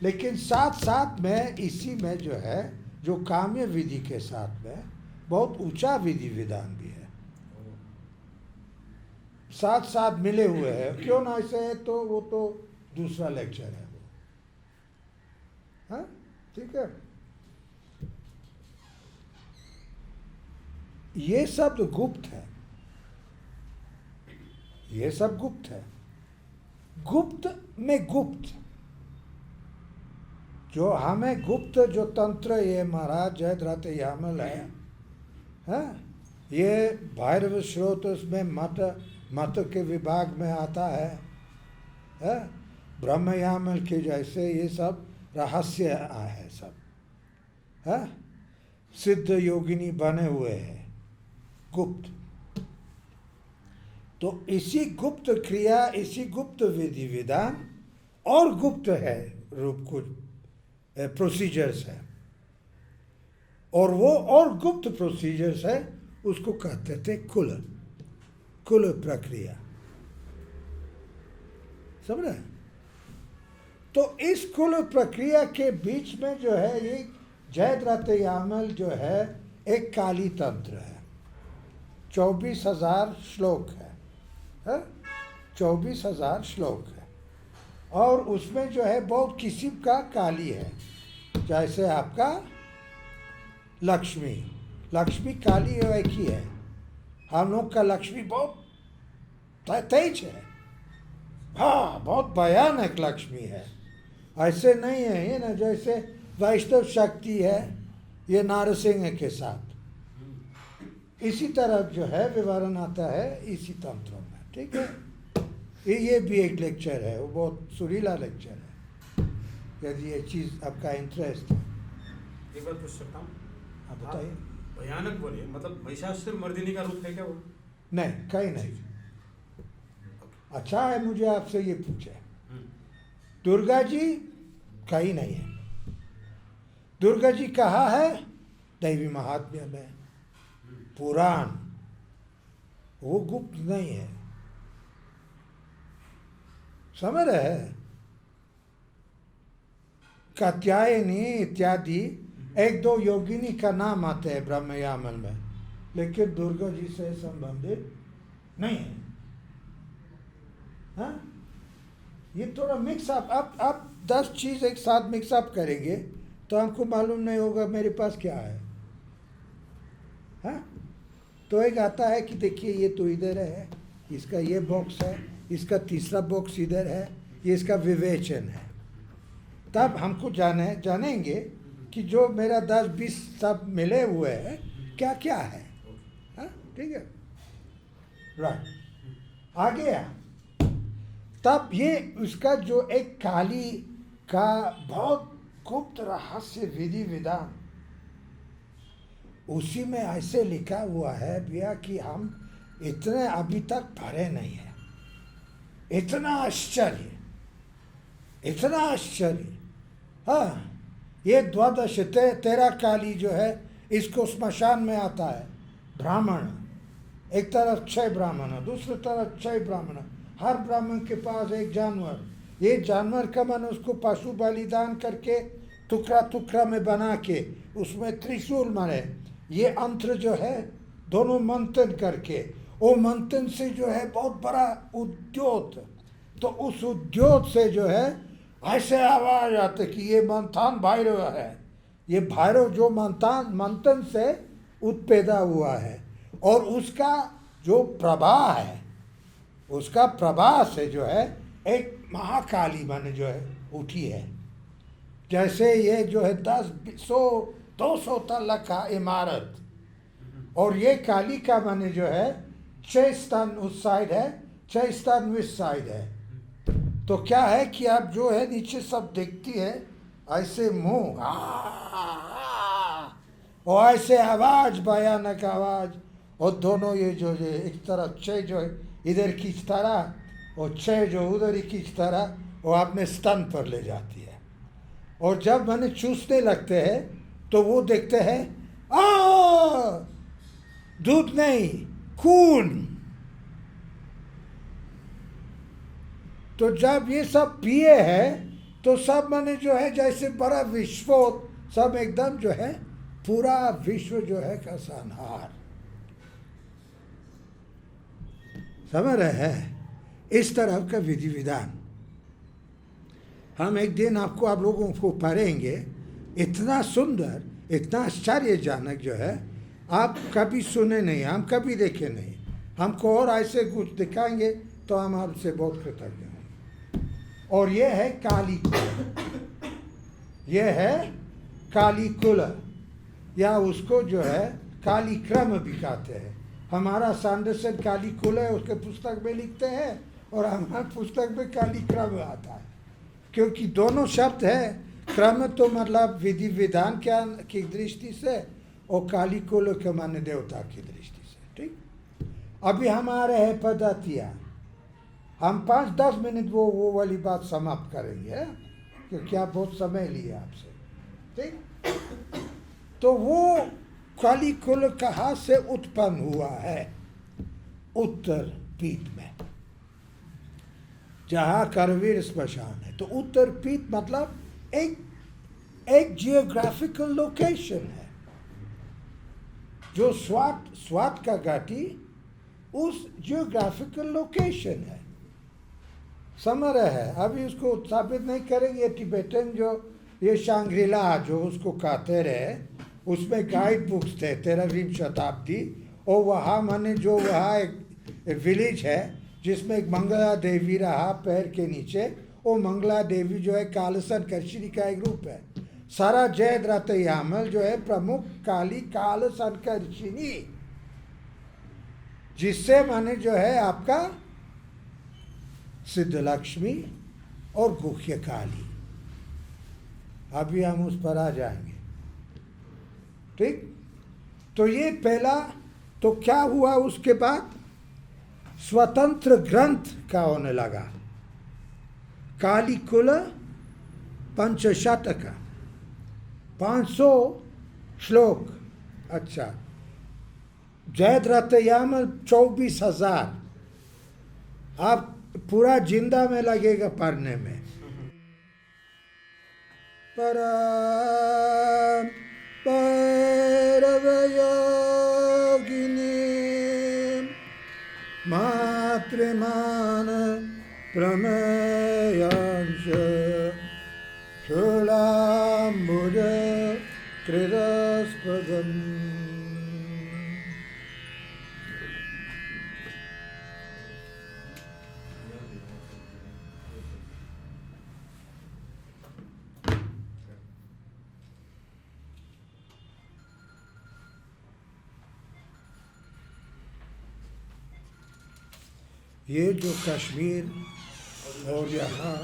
लेकिन साथ साथ में इसी में जो है, जो काम्य विधि के साथ में बहुत ऊंचा विधि विधान भी है, साथ साथ मिले हुए हैं। क्यों ना ऐसे है तो वो तो दूसरा लेक्चर है वो। हाँ, ठीक है। ये शब्द गुप्त है, ये सब गुप्त है। गुप्त में गुप्त, जो हमें गुप्त जो तंत्र ये महाराज जयद्रथ यामल है, ये भैरव स्रोत उसमें मत के विभाग में आता है? ब्रह्म यामल के जैसे ये सब रहस्य है सब, है? सिद्ध योगिनी बने हुए हैं गुप्त। तो इसी गुप्त क्रिया, इसी गुप्त विधि विधान और गुप्त है रूप कुछ प्रोसीजर्स है, और वो और गुप्त प्रोसीजर्स है, उसको कहते थे कुल प्रक्रिया। समझ रहे? तो इस कुल प्रक्रिया के बीच में जो है ये जयद्रथ यामल जो है एक काली तंत्र है। 24,000 श्लोक है? 24,000 श्लोक है, और उसमें जो है बहुत किस्म का काली है। जैसे आपका लक्ष्मी काली एक ही है। हम लोग का लक्ष्मी बहुत तेज है, हाँ, बहुत भयानक लक्ष्मी है। ऐसे नहीं है ये ना, जैसे वैष्णव शक्ति है ये नारसिंह के साथ, इसी तरह जो है विवरण आता है इसी तंत्रों में। ठीक है, ये भी एक लेक्चर है, वो बहुत सुरीला लेक्चर है, यदि ये चीज़ आपका इंटरेस्ट है। एक बात पूछ सकता हूँ? हाँ, बताइए। भयानक बोलिए, मतलब महिषासुर मर्दिनी का रूप है क्या वो? नहीं, कहीं नहीं। अच्छा है मुझे आपसे ये पूछे। दुर्गा जी कहीं नहीं है। दुर्गा जी कहाँ है? दैवी महात्म्य में, पुराण, वो गुप्त नहीं है। समझ रहे हैं? कात्यायनी इत्यादि एक दो योगिनी का नाम आते हैं ब्रह्म यामल में, लेकिन दुर्गा जी से संबंधित नहीं है। हाँ, ये थोड़ा मिक्सअप, आप 10 चीज एक साथ मिक्सअप करेंगे तो हमको मालूम नहीं होगा मेरे पास क्या है। हाँ, तो एक आता है कि देखिए ये तो इधर है, इसका ये बॉक्स है, इसका तीसरा बॉक्स इधर है, ये इसका विवेचन है। तब हमको जानेंगे कि जो मेरा 10-20 सब मिले हुए हैं क्या क्या है। हाँ, ठीक है, राइट, आ गया। तब ये उसका जो एक काली का बहुत गुप्त रहस्य विधि विधान, उसी में ऐसे लिखा हुआ है भैया कि हम इतने अभी तक पढ़े नहीं है। इतना आश्चर्य, इतना आश्चर्य। हाँ, ये 13 काली जो है इसको स्मशान में आता है ब्राह्मण, एक तरफ 6 ब्राह्मण, दूसरी तरफ 6 ब्राह्मण, हर ब्राह्मण के पास एक जानवर। ये जानवर का मन उसको पशु बलिदान करके टुकड़ा टुकड़ा में बना के उसमें त्रिशूल मारे। ये अंतर जो है दोनों मंथन करके, वो मंथन से जो है बहुत बड़ा उद्योत, तो उस उद्योत से जो है ऐसे आवाज आते कि ये मंथन भैरव है। ये भैरव जो मंथन से उत्पैदा हुआ है, और उसका जो प्रवाह है, उसका प्रवाह से जो है एक महाकाली माने जो है उठी है। जैसे ये जो है 10-100-200 तल्ला का इमारत, और ये काली का माने जो है 6 स्तन उस साइड है, 6 स्तन इस साइड है। तो क्या है कि आप जो है नीचे सब देखती है ऐसे मुंह, और ऐसे आवाज, भयानक आवाज, और दोनों ये जो एक तरफ 6 जो है इधर खींचता रहा और 6 जो उधर ही खींचता रहा, वो अपने स्तन पर ले जाती है। और जब मैंने चूसने लगते हैं तो वो देखते हैं दूध नहीं, खून। तो जब ये सब पिए हैं तो सब मैंने जो है जैसे बड़ा विस्फोट, सब एकदम जो है पूरा विश्व जो है का संहार। समझ रहे हैं? इस तरह का विधि विधान हम एक दिन आपको आप लोगों को पढ़ेंगे। इतना सुंदर, इतना आश्चर्यजनक जो है, आप कभी सुने नहीं, हम कभी देखे नहीं। हमको और ऐसे कुछ दिखाएंगे तो हम आपसे बहुत कृतज्ञ हैं। और ये है कालीकुल, ये है कालीकुल, या उसको जो है कालीक्रम भी कहते हैं। हमारा सांदर्शन कालीकुल है, उसके पुस्तक में लिखते हैं, और हमारे पुस्तक में कालीक्रम आता है, क्योंकि दोनों शब्द है। क्रम तो मतलब विधि विधान की दृष्टि से, और कालीकुल के मान्य देवता की दृष्टि से। ठीक, अभी हमारे है पद्धतियाँ। हम 5-10 मिनट वो वाली बात समाप्त करेंगे, क्योंकि आप बहुत समय लिए आपसे। ठीक, तो वो कालीकुल कहाँ से उत्पन्न हुआ है? उत्तर पीठ में, जहाँ करवीर स्मशान है। तो उत्तर पीठ मतलब एक जियोग्राफिकल लोकेशन है, जो स्वात का घाटी उस जियोग्राफिकल लोकेशन है। समझ रहे हैं? अभी उसको साबित नहीं करेंगे। टिबेटन जो ये शांग्रीला जो उसको कहते रहे, उसमें गाइड बुक्स थे 13वीं शताब्दी, और वहाँ माने जो वहाँ एक विलेज है जिसमें एक मंगला देवी रहा पैर के नीचे। वो मंगला देवी जो है कालसन कर्षिणी का एक रूप है। सारा जैद रतयामल जो है प्रमुख काली कालसन कर्षिणी, जिससे माने जो है आपका सिद्ध लक्ष्मी और गुह्य काली। अभी हम उस पर आ जाएंगे। ठीक, तो ये पहला। तो क्या हुआ उसके बाद? स्वतंत्र ग्रंथ का होने लगा। कालीकुल पंचशतक, 500 श्लोक। अच्छा, जयद्रथयामल 24,000। आप पूरा जिंदा में लगेगा पढ़ने में। परम परवयोगिनी मातृमान प्रमेयांश शूलाम्बुज कृतस्पदम्। ये जो कश्मीर और यहाँ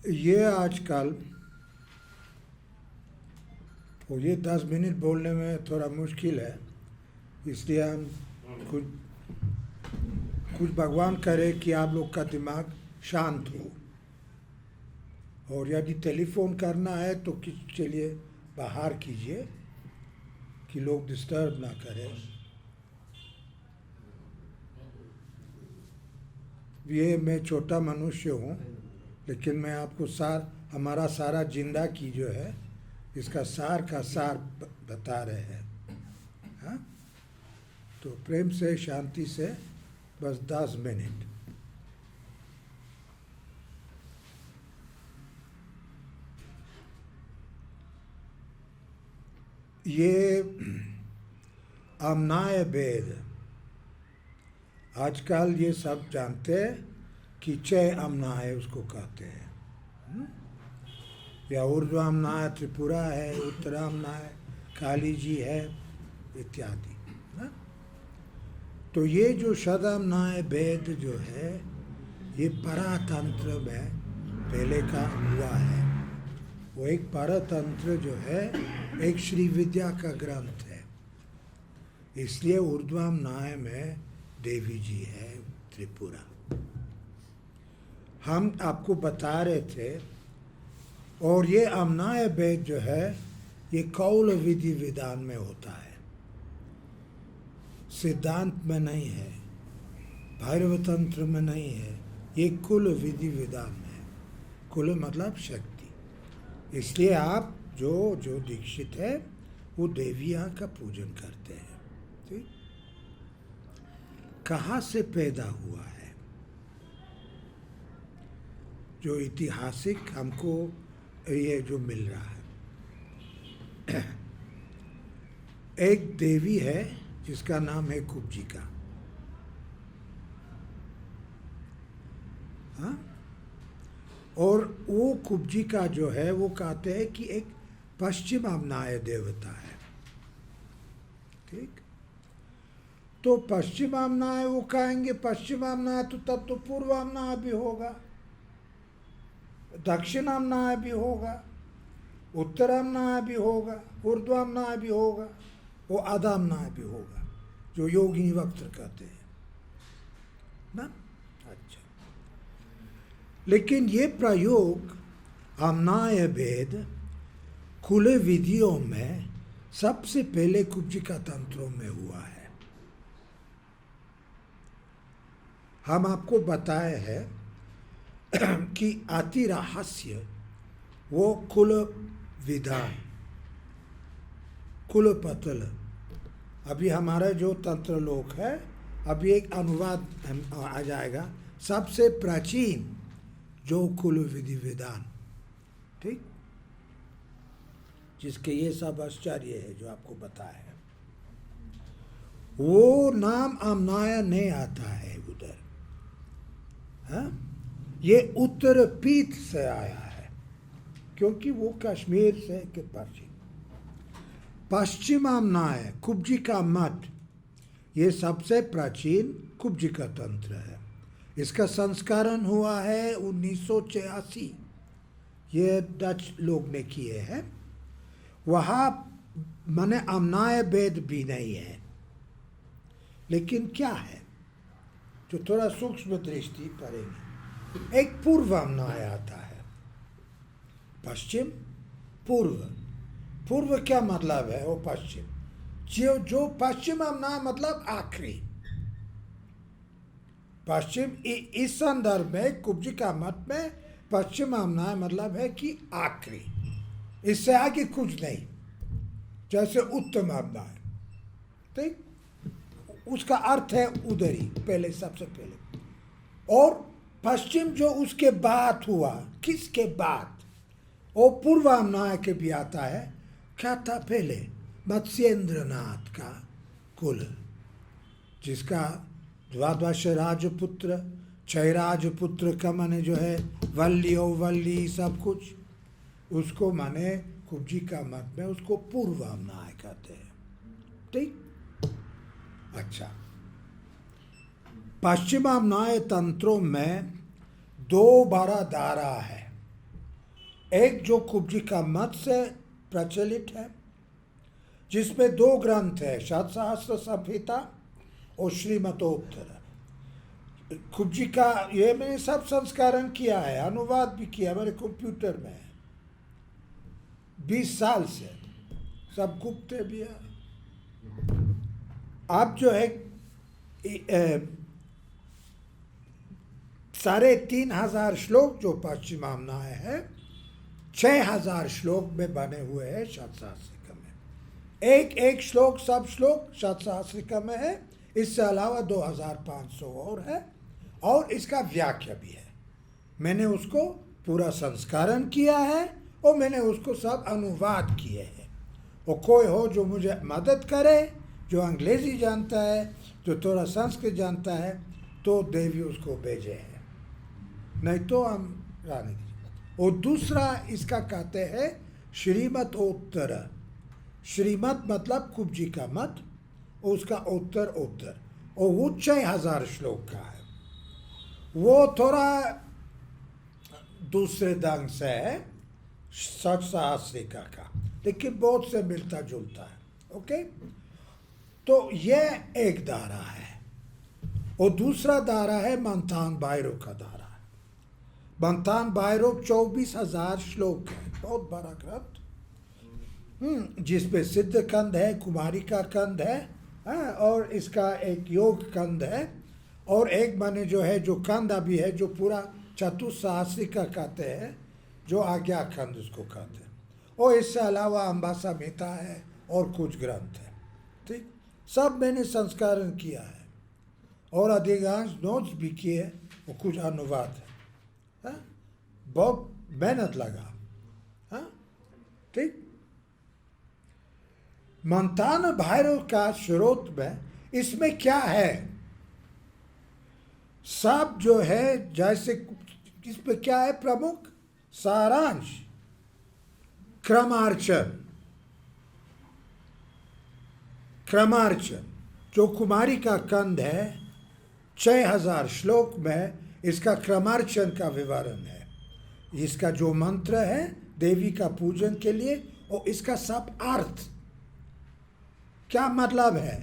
ये आजकल, और ये 10 मिनट बोलने में थोड़ा मुश्किल है, इसलिए हम कुछ भगवान करे कि आप लोग का दिमाग शांत हो। और यदि टेलीफोन करना है तो किसी लिए बाहर कीजिए कि लोग डिस्टर्ब ना करें। ये मैं छोटा मनुष्य हूँ, लेकिन मैं आपको हमारा सारा जिंदा की जो है इसका सार का सार बता रहे हैं। हाँ, तो प्रेम से, शांति से, बस 10 मिनट। ये अमनाय वेद, आजकल ये सब जानते हैं कि चय अमनाय उसको कहते हैं, या ऊर्ध्वामनाय त्रिपुरा है, उत्तरामनाय काली जी है, इत्यादि। तो ये जो शतमनाय वेद जो है, ये परातंत्र में पहले का हुआ है। वो एक परतंत्र जो है एक श्री विद्या का ग्रंथ है, इसलिए ऊर्ध्वामनाय में देवी जी है त्रिपुरा। हम आपको बता रहे थे, और ये आम्नाय भेद जो है ये कौल विधि विधान में होता है, सिद्धांत में नहीं है, भैरव तंत्र में नहीं है, ये कुल विधि विधान में है। कुल मतलब शक्ति। इसलिए आप जो दीक्षित है वो देवियाँ का पूजन करते हैं। ठीक, कहाँ से पैदा हुआ है? जो ऐतिहासिक हमको ये जो मिल रहा है, एक देवी है जिसका नाम है कुब्जिका। हाँ, और वो कुब्जिका जो है वो कहते हैं कि एक पश्चिम आम्नाय देवता है। ठीक, तो पश्चिम आम्नाय वो कहेंगे, पश्चिम आम्नाय तो तब तो पूर्व आम्नाय भी होगा, दक्षिण आम्नाय भी होगा, उत्तर आम्नाय भी होगा, ऊर्ध्वाम्नाय भी होगा, वो अधाम्नाय भी होगा, जो योगिनी वक्त्र कहते हैं ना। अच्छा, लेकिन ये प्रयोग आम्नाय भेद खुले विधियों में सबसे पहले कुब्जिका तंत्रों में हुआ है। हम आपको बताए हैं कि अति रहस्य वो कुल विधान, कुल पतल, अभी हमारे जो तंत्र लोक है, अभी एक अनुवाद आ जाएगा, सबसे प्राचीन जो कुल विधि विधान, ठीक, जिसके ये सब आश्चर्य है जो आपको बताया है, वो नाम आम्नाय नहीं आता है उधर। हाँ, ये उत्तर पीठ से आया है, क्योंकि वो कश्मीर से के पश्चिम आम्नाय कुब्जिका मठ, ये सबसे प्राचीन कुब्जिका तंत्र है। इसका संस्करण हुआ है 1986, ये डच लोग ने किए हैं। वहाँ माने आम्नाय भेद भी नहीं है, लेकिन क्या है जो थोड़ा सूक्ष्म दृष्टि करेंगे, एक पूर्व आम्नाय आता है, पश्चिम पूर्व। पूर्व क्या मतलब है? वो पश्चिम, जो पश्चिम आम्नाय मतलब आखिरी। पश्चिम इस संदर्भ में कुब्जिका मठ में पश्चिम आम्नाय मतलब है कि आखिरी, इससे आगे कुछ नहीं, जैसे उत्तम आम्नाय, ठीक, उसका अर्थ है उधर ही पहले, सबसे पहले। और पश्चिम जो उसके बाद हुआ, किसके बाद, वो पूर्व आम्नाय के भी आता है। क्या था पहले? मत्स्येंद्रनाथ का कुल, जिसका द्वादश राजपुत्र, 6 राजपुत्र का माने जो है वल्ली और वल्ली सब कुछ, उसको माने कुब्जिका मठ में उसको पूर्व आम्नाय कहते हैं। ठीक, अच्छा, पश्चिम आम्नाय तंत्रों में 2 बड़ा धारा है। एक जो कुब्जिका मठ से प्रचलित है, जिसमें 2 ग्रंथ है, शतसहस्र संहिता और श्रीमतोत्तर। कुब्जिका ये मैंने सब संस्करण किया है, अनुवाद भी किया, मेरे कंप्यूटर में है, 20 साल से सब गुप्त भी है। आप जो है 3,500 श्लोक जो पश्चिम आम्नाय है, 6,000 श्लोक में बने हुए हैं शतसहस्रिका में। एक श्लोक, सब श्लोक शतसहस्रिका में है। इससे अलावा 2,500 और है, और इसका व्याख्या भी है। मैंने उसको पूरा संस्करण किया है और मैंने उसको सब अनुवाद किए हैं। और कोई हो जो मुझे मदद करे, जो अंग्रेजी जानता है, जो थोड़ा संस्कृत जानता है, तो देवी उसको भेजे है, नहीं तो हम रानी। और दूसरा इसका कहते हैं श्रीमतोत्तर। श्रीमत मतलब कुब्जिका मठ, और उसका उत्तर, और वो 6,000 श्लोक का है। वो थोड़ा दूसरे ढंग से है शतसहस्रिका का, लेकिन बहुत से मिलता जुलता है। ओके, तो ये एक धारा है। और दूसरा दायरा है मंथान भैरव का दायरा। मंथान भैरव 24,000 श्लोक है, बहुत बड़ा ग्रंथ, जिसपे सिद्ध कंद है, कुमारी का कंद है, और इसका एक योग कंद है, और एक माने जो है जो कंद अभी है जो पूरा चतुस्सहस्री का कहते हैं, जो आज्ञा कंद उसको कहते हैं। और इससे अलावा अम्बा संहिता है और कुछ ग्रंथ है, ठीक। सब मैंने संस्करण किया है और अधिकांश नोट्स भी किए और कुछ अनुवाद है, हाँ? बहुत मेहनत लगा, हाँ, ठीक। मंथान भैरव का स्रोत में इसमें क्या है, सब जो है जैसे इसमें क्या है प्रमुख सारांश, क्रमार्चन। क्रमार्चन जो कुमारी का कंद है, 6,000 श्लोक में इसका क्रमार्चन का विवरण है। इसका जो मंत्र है देवी का पूजन के लिए, और इसका सब अर्थ क्या मतलब है,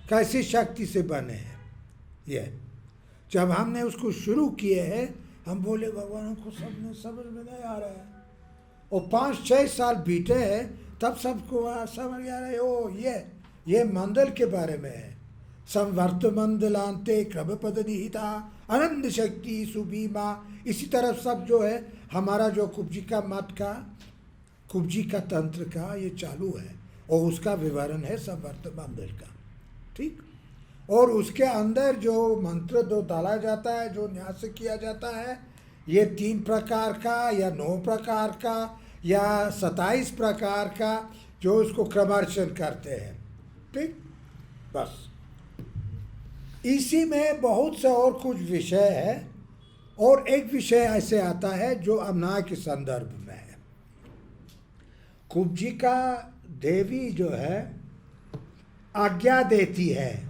कैसी शक्ति से बने हैं। ये जब हमने उसको शुरू किए हैं, हम बोले भगवान को सबने समझ में नहीं आ रहा है, और 5-6 साल बीते हैं, तब सबको समझ आ रहा है। ओ ये मंडल के बारे में है, संवर्त मंडलांते क्रमपद निहिता आनंद शक्ति सुभीमा। इसी तरह सब जो है हमारा जो कुब्जी का मत का, कुब्जी का तंत्र का ये चालू है, और उसका विवरण है संवर्त मंडल का, ठीक। और उसके अंदर जो मंत्र जो डाला जाता है, जो न्यास किया जाता है, ये 3 प्रकार का या 9 प्रकार का या 27 प्रकार का, जो उसको क्रमार्चन करते हैं, ठीक। बस इसी में बहुत से और कुछ विषय है, और एक विषय ऐसे आता है जो अमना के संदर्भ में है। कुब्जी का देवी जो है आज्ञा देती है,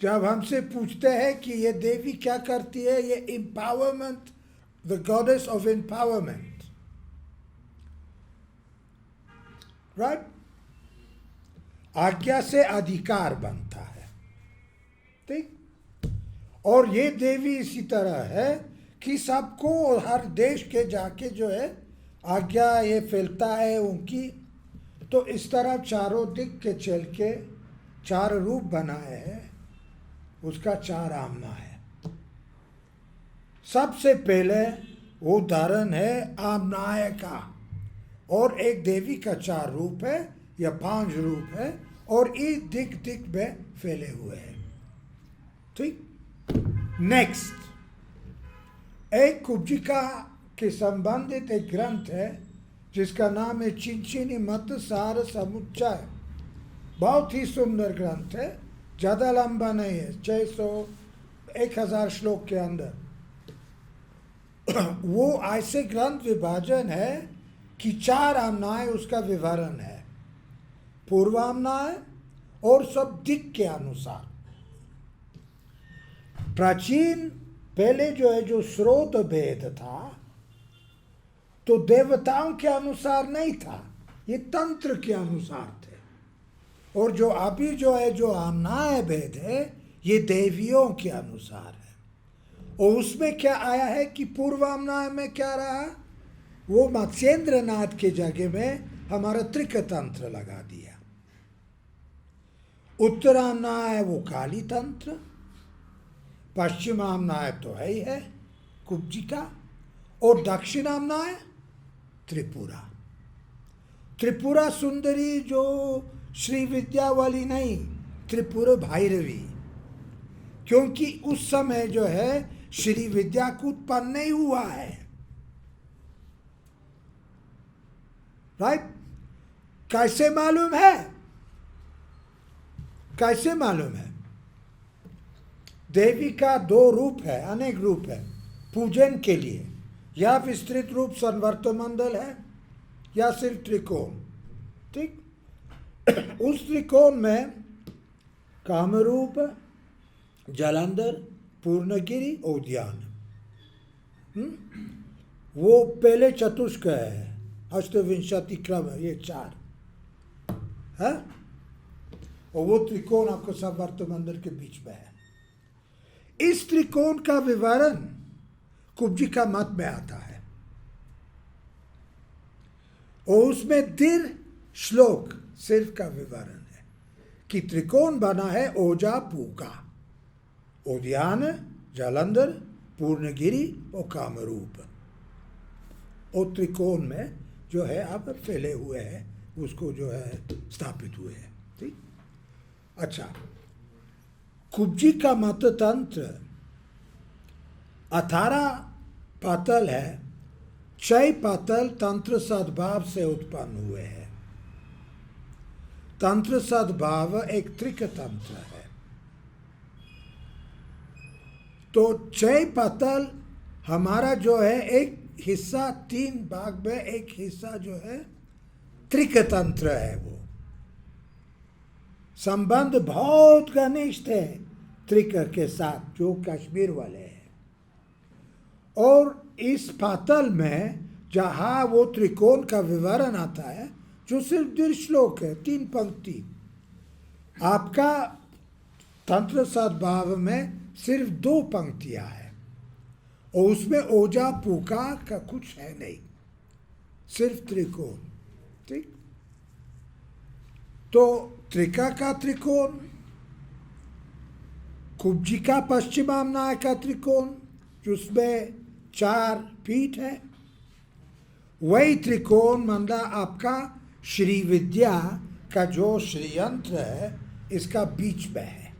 जब हमसे पूछते हैं कि ये देवी क्या करती है, ये empowerment, the goddess of empowerment, right. आज्ञा से अधिकार बनता है, ठीक। और ये देवी इसी तरह है कि सबको हर देश के जाके जो है आज्ञा ये फैलता है उनकी। तो इस तरह चारों दिक के चल के 4 रूप बनाए हैं, उसका 4 आमना है। सबसे पहले वो उदाहरण है आमनाय का, और एक देवी का 4 रूप है या 5 रूप है, और ये दिक दिक में फैले हुए हैं, ठीक। नेक्स्ट एक कुब्जिका के संबंधित एक ग्रंथ है जिसका नाम है चिंचिनी मत सार समुच्चय। बहुत ही सुंदर ग्रंथ है, ज़्यादा लंबा नहीं है, 1000 श्लोक के अंदर। वो ऐसे ग्रंथ विभाजन है कि 4 आमनाएं उसका विवरण है, पूर्वामनाएं और सब दिक के अनुसार। प्राचीन पहले जो है जो स्रोत भेद था, तो देवताओं के अनुसार नहीं था, ये तंत्र के अनुसार थे। और जो अभी जो है जो आमनाएं भेद है, ये देवियों के अनुसार है। और उसमें क्या आया है कि पूर्वामनाएं में क्या रहा, वो मत्स्येंद्र नाथ के जगह में हमारा त्रिक तंत्र लगा दिया। उत्तरामनाएं वो काली तंत्र, पश्चिमामनाएं तो है ही है कुब्जिका, और दक्षिणामनाएं त्रिपुरा। त्रिपुरा सुंदरी जो श्री विद्या वाली नहीं, त्रिपुरा भैरवी, क्योंकि उस समय जो है श्री विद्या को उत्पन्न नहीं हुआ है, राइट। कैसे मालूम है, कैसे मालूम है? देवी का 2 रूप है, अनेक रूप है पूजन के लिए, या विस्तृत रूप संवर्त मंडल है या सिर्फ त्रिकोण, ठीक। उस त्रिकोण में कामरूप, जलंधर, पूर्णगिरि, उद्यान, वो पहले चतुष्क है, अष्टविंशति क्रम, ये 4 है। और वो त्रिकोण आपको संवर्त मंदिर के बीच में है। इस त्रिकोण का विवरण कुब्जी का मत में आता है और उसमें दीर्घ श्लोक सिर्फ का विवरण है कि त्रिकोण बना है ओजा पूका, उद्यान, जालंधर, पूर्णगिरी और कामरूप। और त्रिकोण में जो है आप फैले हुए हैं, उसको जो है स्थापित हुए हैं। ठीक। अच्छा, कुब्जी का मत तंत्र 18 पातल है, 6 पातल तंत्र सद्भाव से उत्पन्न हुए हैं। तंत्र सद्भाव एक त्रिक तंत्र है। तो 6 पातल हमारा जो है एक हिस्सा 3 भाग में, एक हिस्सा जो है त्रिक तंत्र है। वो संबंध बहुत घनिष्ठ है त्रिक के साथ, जो कश्मीर वाले हैं। और इस पातल में जहाँ वो त्रिकोण का विवरण आता है, जो सिर्फ दीर्घ श्लोक है, 3 पंक्ति, आपका तंत्र सद्भाव में सिर्फ 2 पंक्तियां हैं और उसमें ओजा पूका का कुछ है नहीं, सिर्फ त्रिकोण। ठीक। तो त्रिका का त्रिकोण, कुब्जी का पश्चिमामनाय का त्रिकोण जिसमें 4 पीठ है, वही त्रिकोण मतलब आपका श्री विद्या का जो श्रीयंत्र है इसका बीच में है।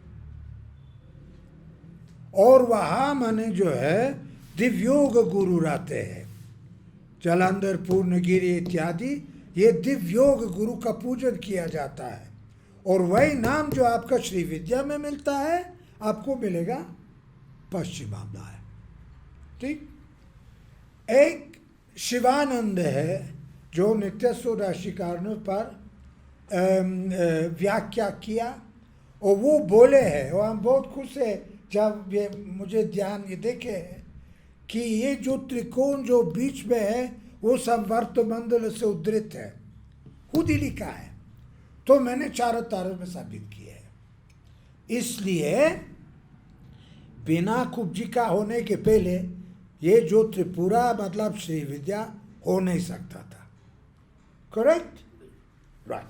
और वहाँ माने जो है दिव्योग गुरु रहते हैं, जालंधर, पूर्णगिरी इत्यादि, ये दिव्योग गुरु का पूजन किया जाता है। और वही नाम जो आपका श्री विद्या में मिलता है आपको मिलेगा पश्चिमामनाय। ठीक। एक शिवानंद है जो नित्य राशि कारणों पर व्याख्या किया और वो बोले हैं, और हम बहुत खुश है जब ये मुझे ध्यान ये देखे कि ये जो त्रिकोण जो बीच में है वो संवर्त मंडल से उद्धृत है, खुद ही लिखा है। तो मैंने चारों तारों में साबित किया है। इसलिए बिना कुब्जी का होने के पहले ये जो त्रिपुरा मतलब श्री विद्या हो नहीं सकता था। Correct, right.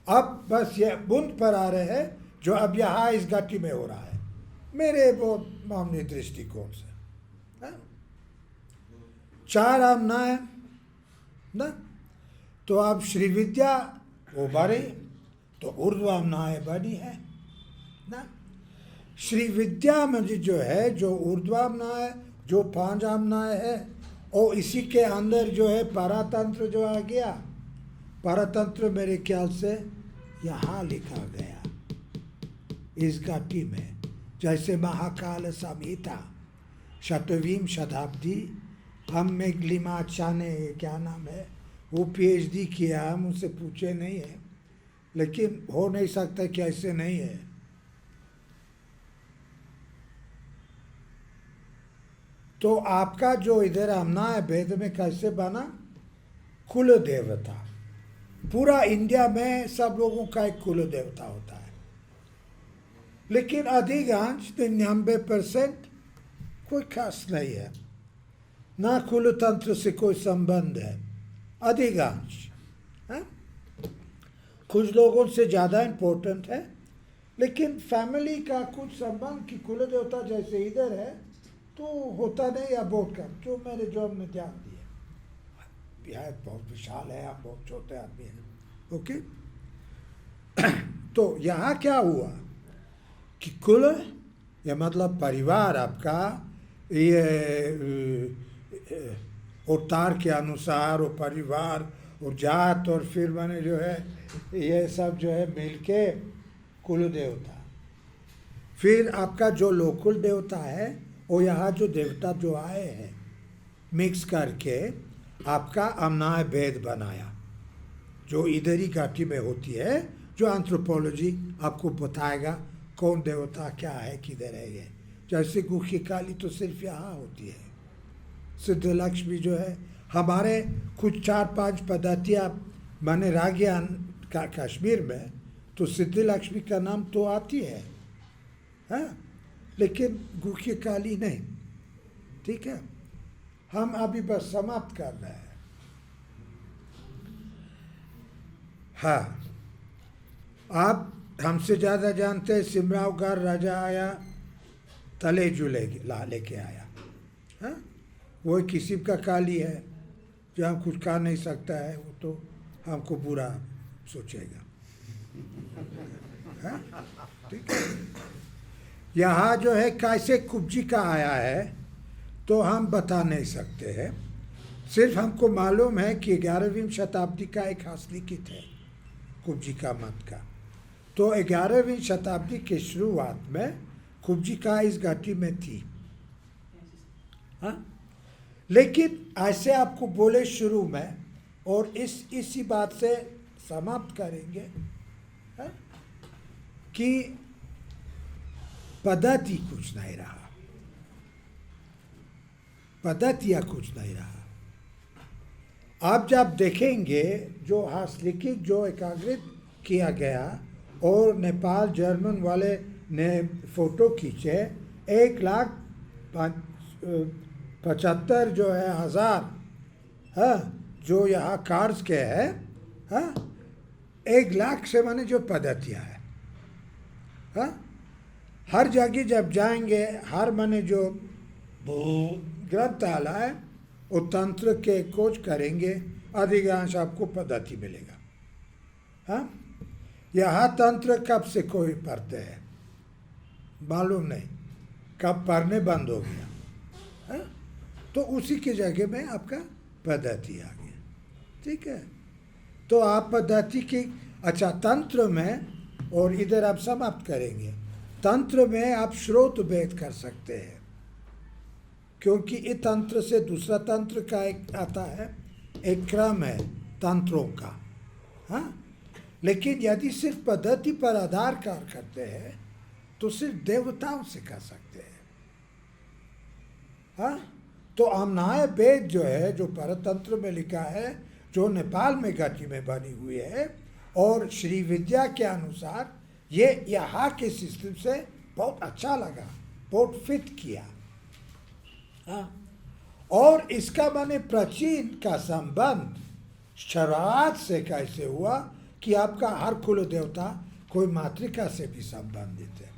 अब बस ये बुंद पर आ रहे हैं जो अब यहाँ इस घाटी में हो रहा है मेरे वो मामूली दृष्टिकोण से। 4 आमनाएं ना, तो अब श्री विद्या वो बड़ी, तो ऊर्ध्वामनाएं बड़ी है ना। श्री विद्या में जो है जो ऊर्ध्वामनाएं जो 5 आमनाएं है, और इसी के अंदर जो है पारातंत्र जो आ गया। पारातंत्र मेरे ख्याल से यहाँ लिखा गया इस घाटी में, जैसे महाकाल संहिता 7वीं शताब्दी। हम में ग्लिमाचा ने क्या नाम है वो PhD किया, हम उनसे पूछे नहीं है, लेकिन हो नहीं सकता कि ऐसे नहीं है। तो आपका जो इधर आमना है वेद में कैसे बना, कुल देवता। पूरा इंडिया में सब लोगों का एक कुल देवता होता है, लेकिन अधिकांश 99% कोई खास नहीं है, ना कुल तंत्र से कोई संबंध है अधिकांश। कुछ लोगों से ज़्यादा इम्पोर्टेंट है, लेकिन फैमिली का कुछ संबंध की कुल देवता जैसे इधर है तो होता नहीं, या बहुत कम, जो मेरे जो हमने ध्यान दिया। बिहार बहुत विशाल है, आप बहुत छोटे आदमी हैं। ओके। तो यहाँ क्या हुआ कि कुल या मतलब परिवार आपका ये अवतार के अनुसार और परिवार और जात और फिर मैंने जो है ये सब जो है मिलके कुल देवता। फिर आपका जो लोकुल देवता है और यहाँ जो देवता जो आए हैं मिक्स करके आपका आमनाय भेद बनाया, जो इधर ही घाटी में होती है, जो एंथ्रोपोलॉजी आपको बताएगा कौन देवता क्या है किधर है ये। जैसे गुखी काली तो सिर्फ यहाँ होती है, सिद्धलक्ष्मी जो है हमारे कुछ 4-5 पद्धतियाँ मैंने रागियान का कश्मीर में तो सिद्धि लक्ष्मी का नाम तो आती है, हाँ, लेकिन गुह्य काली नहीं। ठीक है, हम अभी बस समाप्त कर रहे हैं। हाँ, आप हमसे ज़्यादा जानते हैं, सिमरावगार राजा आया, तलेजू लेके आया, हाँ, वो एक किस्म का काली है जो हम कुछ कह नहीं सकता है, वो तो हमको बुरा सोचेगा, हाँ, ठीक है। यहाँ जो है कैसे कुब्जी का आया है तो हम बता नहीं सकते हैं, सिर्फ हमको मालूम है कि 11वीं शताब्दी का एक हस्तलिखित है कुब्जी का मत का। तो 11वीं शताब्दी के शुरुआत में कुब्जी का इस घाटी में थी, हाँ, लेकिन ऐसे आपको बोले शुरू में और इसी बात से समाप्त करेंगे, हाँ, कि पद्धति कुछ नहीं रहा, पद्धतियाँ कुछ नहीं रहा। आप जब देखेंगे जो हस्तलिखित जो एकाग्रित किया गया और नेपाल जर्मन वाले ने फोटो खींचे, 1,75,000 जो है हज़ार, हाँ, जो यहाँ कार्ड्स के हैं, हाँ, 1,00,000 से माने जो पद्धतियाँ है, हाँ, हर जगह जब जाएंगे, हर माने जो ग्रंथालय है वो तंत्र के खोज करेंगे, अधिकांश आपको पद्धति मिलेगा, हाँ। यहाँ तंत्र कब से कोई पढ़ते हैं मालूम नहीं, कब पढ़ने बंद हो गया, हाँ? तो उसी की जगह में आपका पद्धति आ गया, ठीक है। तो आप पद्धति की, अच्छा, तंत्र में, और इधर आप समाप्त करेंगे, तंत्र में आप स्रोत भेद कर सकते हैं, क्योंकि इस तंत्र से दूसरा तंत्र का एक आता है, एक क्रम है तंत्रों का, हाँ। लेकिन यदि सिर्फ पद्धति पर आधार करते हैं तो सिर्फ देवताओं से कर सकते हैं, हाँ। तो आम्नाय वेद जो है, जो परतंत्र में लिखा है, जो नेपाल में घटी में बनी हुई है, और श्री विद्या के अनुसार ये यहाँ के सिस्टम से बहुत अच्छा लगा, बहुत फिट किया, हाँ। और इसका माने प्राचीन का संबंध शरात से कैसे हुआ कि आपका हर कुल देवता कोई मातृका से भी संबंधित है,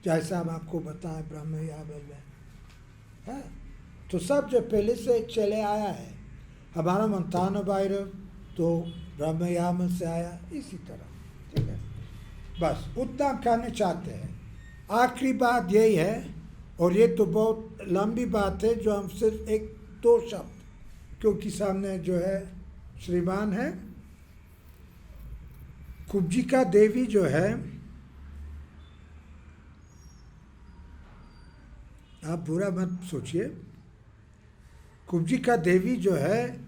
जैसा हम आपको बताएं ब्रह्मयाम में, है। तो सब जो पहले से चले आया है, हमारा मंतान भैरव तो ब्रह्मयाम से आया, इसी तरह, ठीक है। बस उतना कहना चाहते हैं। आखिरी बात यही है, और ये तो बहुत लंबी बात है, जो हम सिर्फ 1-2 शब्द, क्योंकि सामने जो है श्रीमान है, कुब्जिका देवी जो है, आप बुरा मत सोचिए, कुब्जिका देवी जो है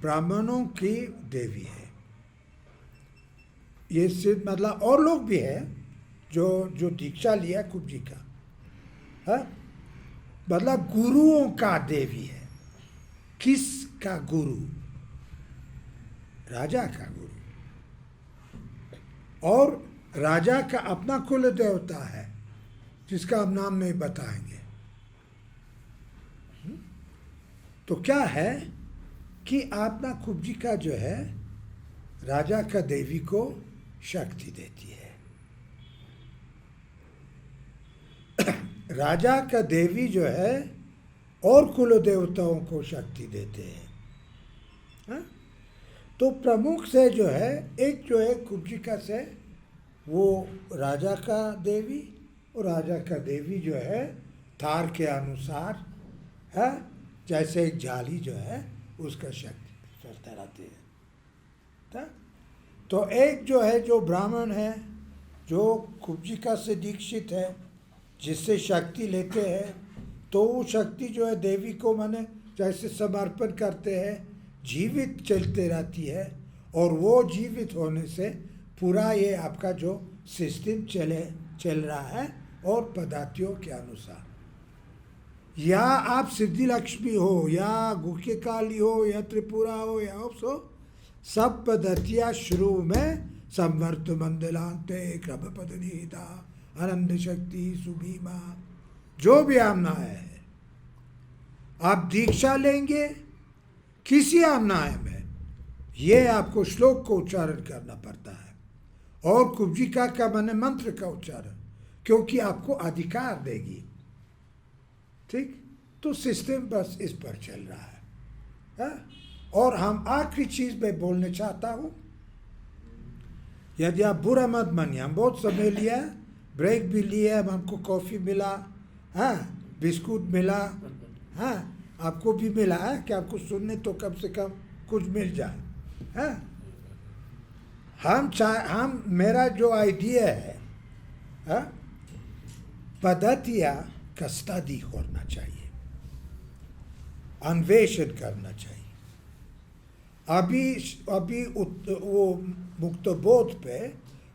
ब्राह्मणों की देवी है। ये सिर्फ मतलब और लोग भी हैं जो दीक्षा लिया कुब्जी का, हाँ, मतलब गुरुओं का देवी है। किस का गुरु? राजा का गुरु, और राजा का अपना कुल देवता है जिसका हम नाम नहीं बताएंगे। तो क्या है कि अपना कुब्जी का जो है राजा का देवी को शक्ति देती है, राजा का देवी जो है और कुल देवताओं को शक्ति देते हैं, हाँ? तो प्रमुख से जो है, एक जो है कुब्जिका से, वो राजा का देवी, और राजा का देवी जो है थार के अनुसार है, जैसे एक जाली जो है उसका शक्ति करते रहती है। तो एक जो है, जो ब्राह्मण है, जो कुब्जिका से दीक्षित है, जिससे शक्ति लेते हैं, तो वो शक्ति जो है देवी को माने जैसे समर्पण करते हैं, जीवित चलते रहती है, और वो जीवित होने से पूरा ये आपका जो सिस्टम चल रहा है, और पद्धतियों के अनुसार। या आप सिद्धि लक्ष्मी हो, या गुह्य काली हो, या त्रिपुरा हो, या हो, सब पद्धतियाँ शुरू में संवर्त मंडलांते क्रमपदनीता आनंद शक्ति सुभीमा, जो भी आमनाय है आप दीक्षा लेंगे किसी आमनाय में, ये आपको श्लोक को उच्चारण करना पड़ता है और कुब्जिका का माने मंत्र का उच्चारण, क्योंकि आपको अधिकार देगी। ठीक, तो सिस्टम बस इस पर चल रहा है, हा? और हम आखिरी चीज में बोलना चाहता हूं, यदि आप बुरा मत मानिए, हम बहुत समय लिया, ब्रेक भी लिया, हमको कॉफी मिला, हाँ बिस्कुट मिला, हाँ आपको भी मिला है कि आपको सुनने तो कम से कम कुछ मिल जाए, हाँ। हम मेरा जो आइडिया है, हाँ, पद्धतियाँ का स्टडी करना चाहिए, अन्वेषण करना चाहिए। अभी वो मुक्त बोध पे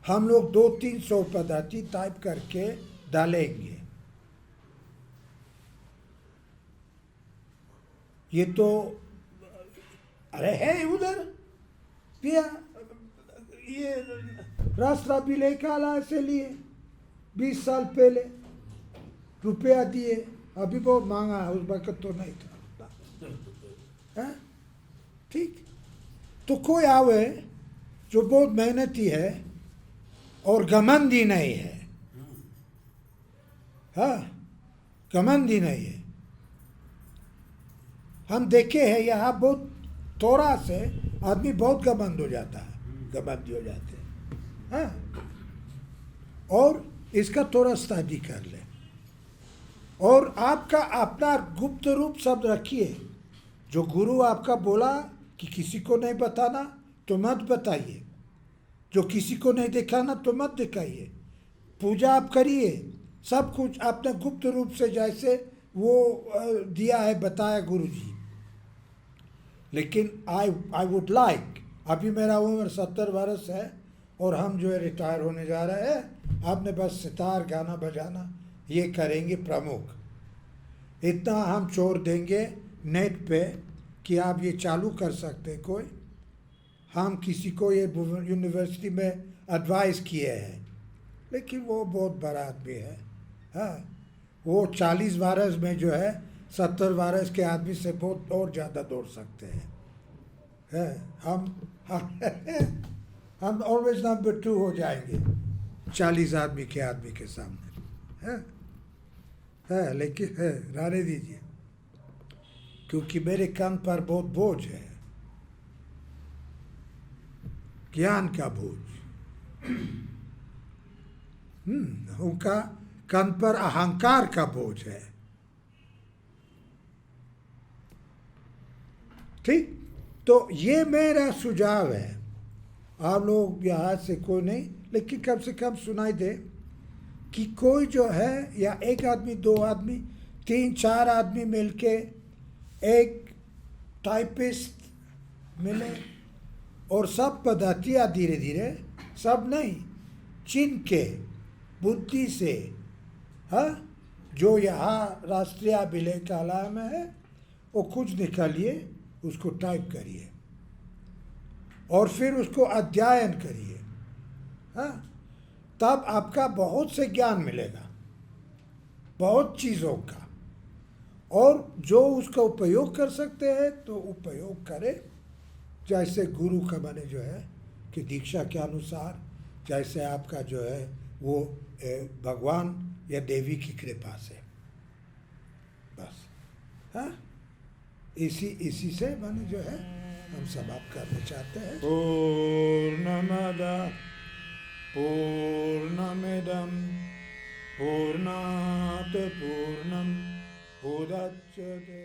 हम लोग 200-300 पद्धति टाइप करके डालेंगे। ये तो अरे है उधर भैया, ये रास्ता भी लेकाला से लिए 20 साल पहले, रुपया दिए, अभी बहुत महंगा है, उस वक्त तो नहीं था, ठीक। तो कोई आवे जो बहुत मेहनती है और घमंडी नहीं है, हाँ घमंडी नहीं है। हम देखे हैं यहाँ बहुत थोड़ा से आदमी बहुत घमंड हो जाता है, घमंडी हो जाते हैं, हाँ। और इसका थोड़ा स्टडी कर ले और आपका अपना गुप्त रूप शब्द रखिए। जो गुरु आपका बोला कि किसी को नहीं बताना तो मत बताइए, जो किसी को नहीं दिखाना तो मत दिखाइए। पूजा आप करिए, सब कुछ अपने गुप्त रूप से जैसे वो दिया है बताया गुरु जी। लेकिन आई वुड लाइक, अभी मेरा उम्र 70 वर्ष है और हम जो है रिटायर होने जा रहे हैं, आपने बस सितार गाना बजाना ये करेंगे प्रमुख। इतना हम छोड़ देंगे नेट पे कि आप ये चालू कर सकते कोई। हम किसी को ये यूनिवर्सिटी में एडवाइस किए हैं, लेकिन वो बहुत बड़ा आदमी है, हाँ। वो 40 वर्ष में जो है 70 वर्ष के आदमी से बहुत और ज़्यादा दौड़ सकते हैं, हम ऑलवेज नंबर 2 हो जाएंगे 40 आदमी के सामने, है लेकिन है रहने दीजिए, क्योंकि मेरे कान पर बहुत बोझ है, ज्ञान का बोझ। उनका कान पर अहंकार का बोझ है, ठीक। तो ये मेरा सुझाव है, आप लोग यहाँ से कोई नहीं, लेकिन कम से कम सुनाई दे कि कोई जो है, या एक आदमी, 2 आदमी, 3-4 आदमी मिलके एक टाइपिस्ट मिले और सब पद्धतियाँ धीरे धीरे, सब नहीं, चिन्ह के बुद्धि से, हाँ, जो यहाँ राष्ट्रीय अभिलेखालय में है वो कुछ निकालिए, उसको टाइप करिए और फिर उसको अध्ययन करिए, हाँ। तब आपका बहुत से ज्ञान मिलेगा, बहुत चीज़ों का, और जो उसका उपयोग कर सकते हैं तो उपयोग करें, जैसे गुरु का माने जो है कि दीक्षा के अनुसार, जैसे आपका जो है वो भगवान या देवी की कृपा से, बस, हाँ। इसी से माने जो है हम समाप्त करना चाहते हैं। पूर्णमद पूर्णमिदं पूर्णात् पूर्णम् उदच्यते।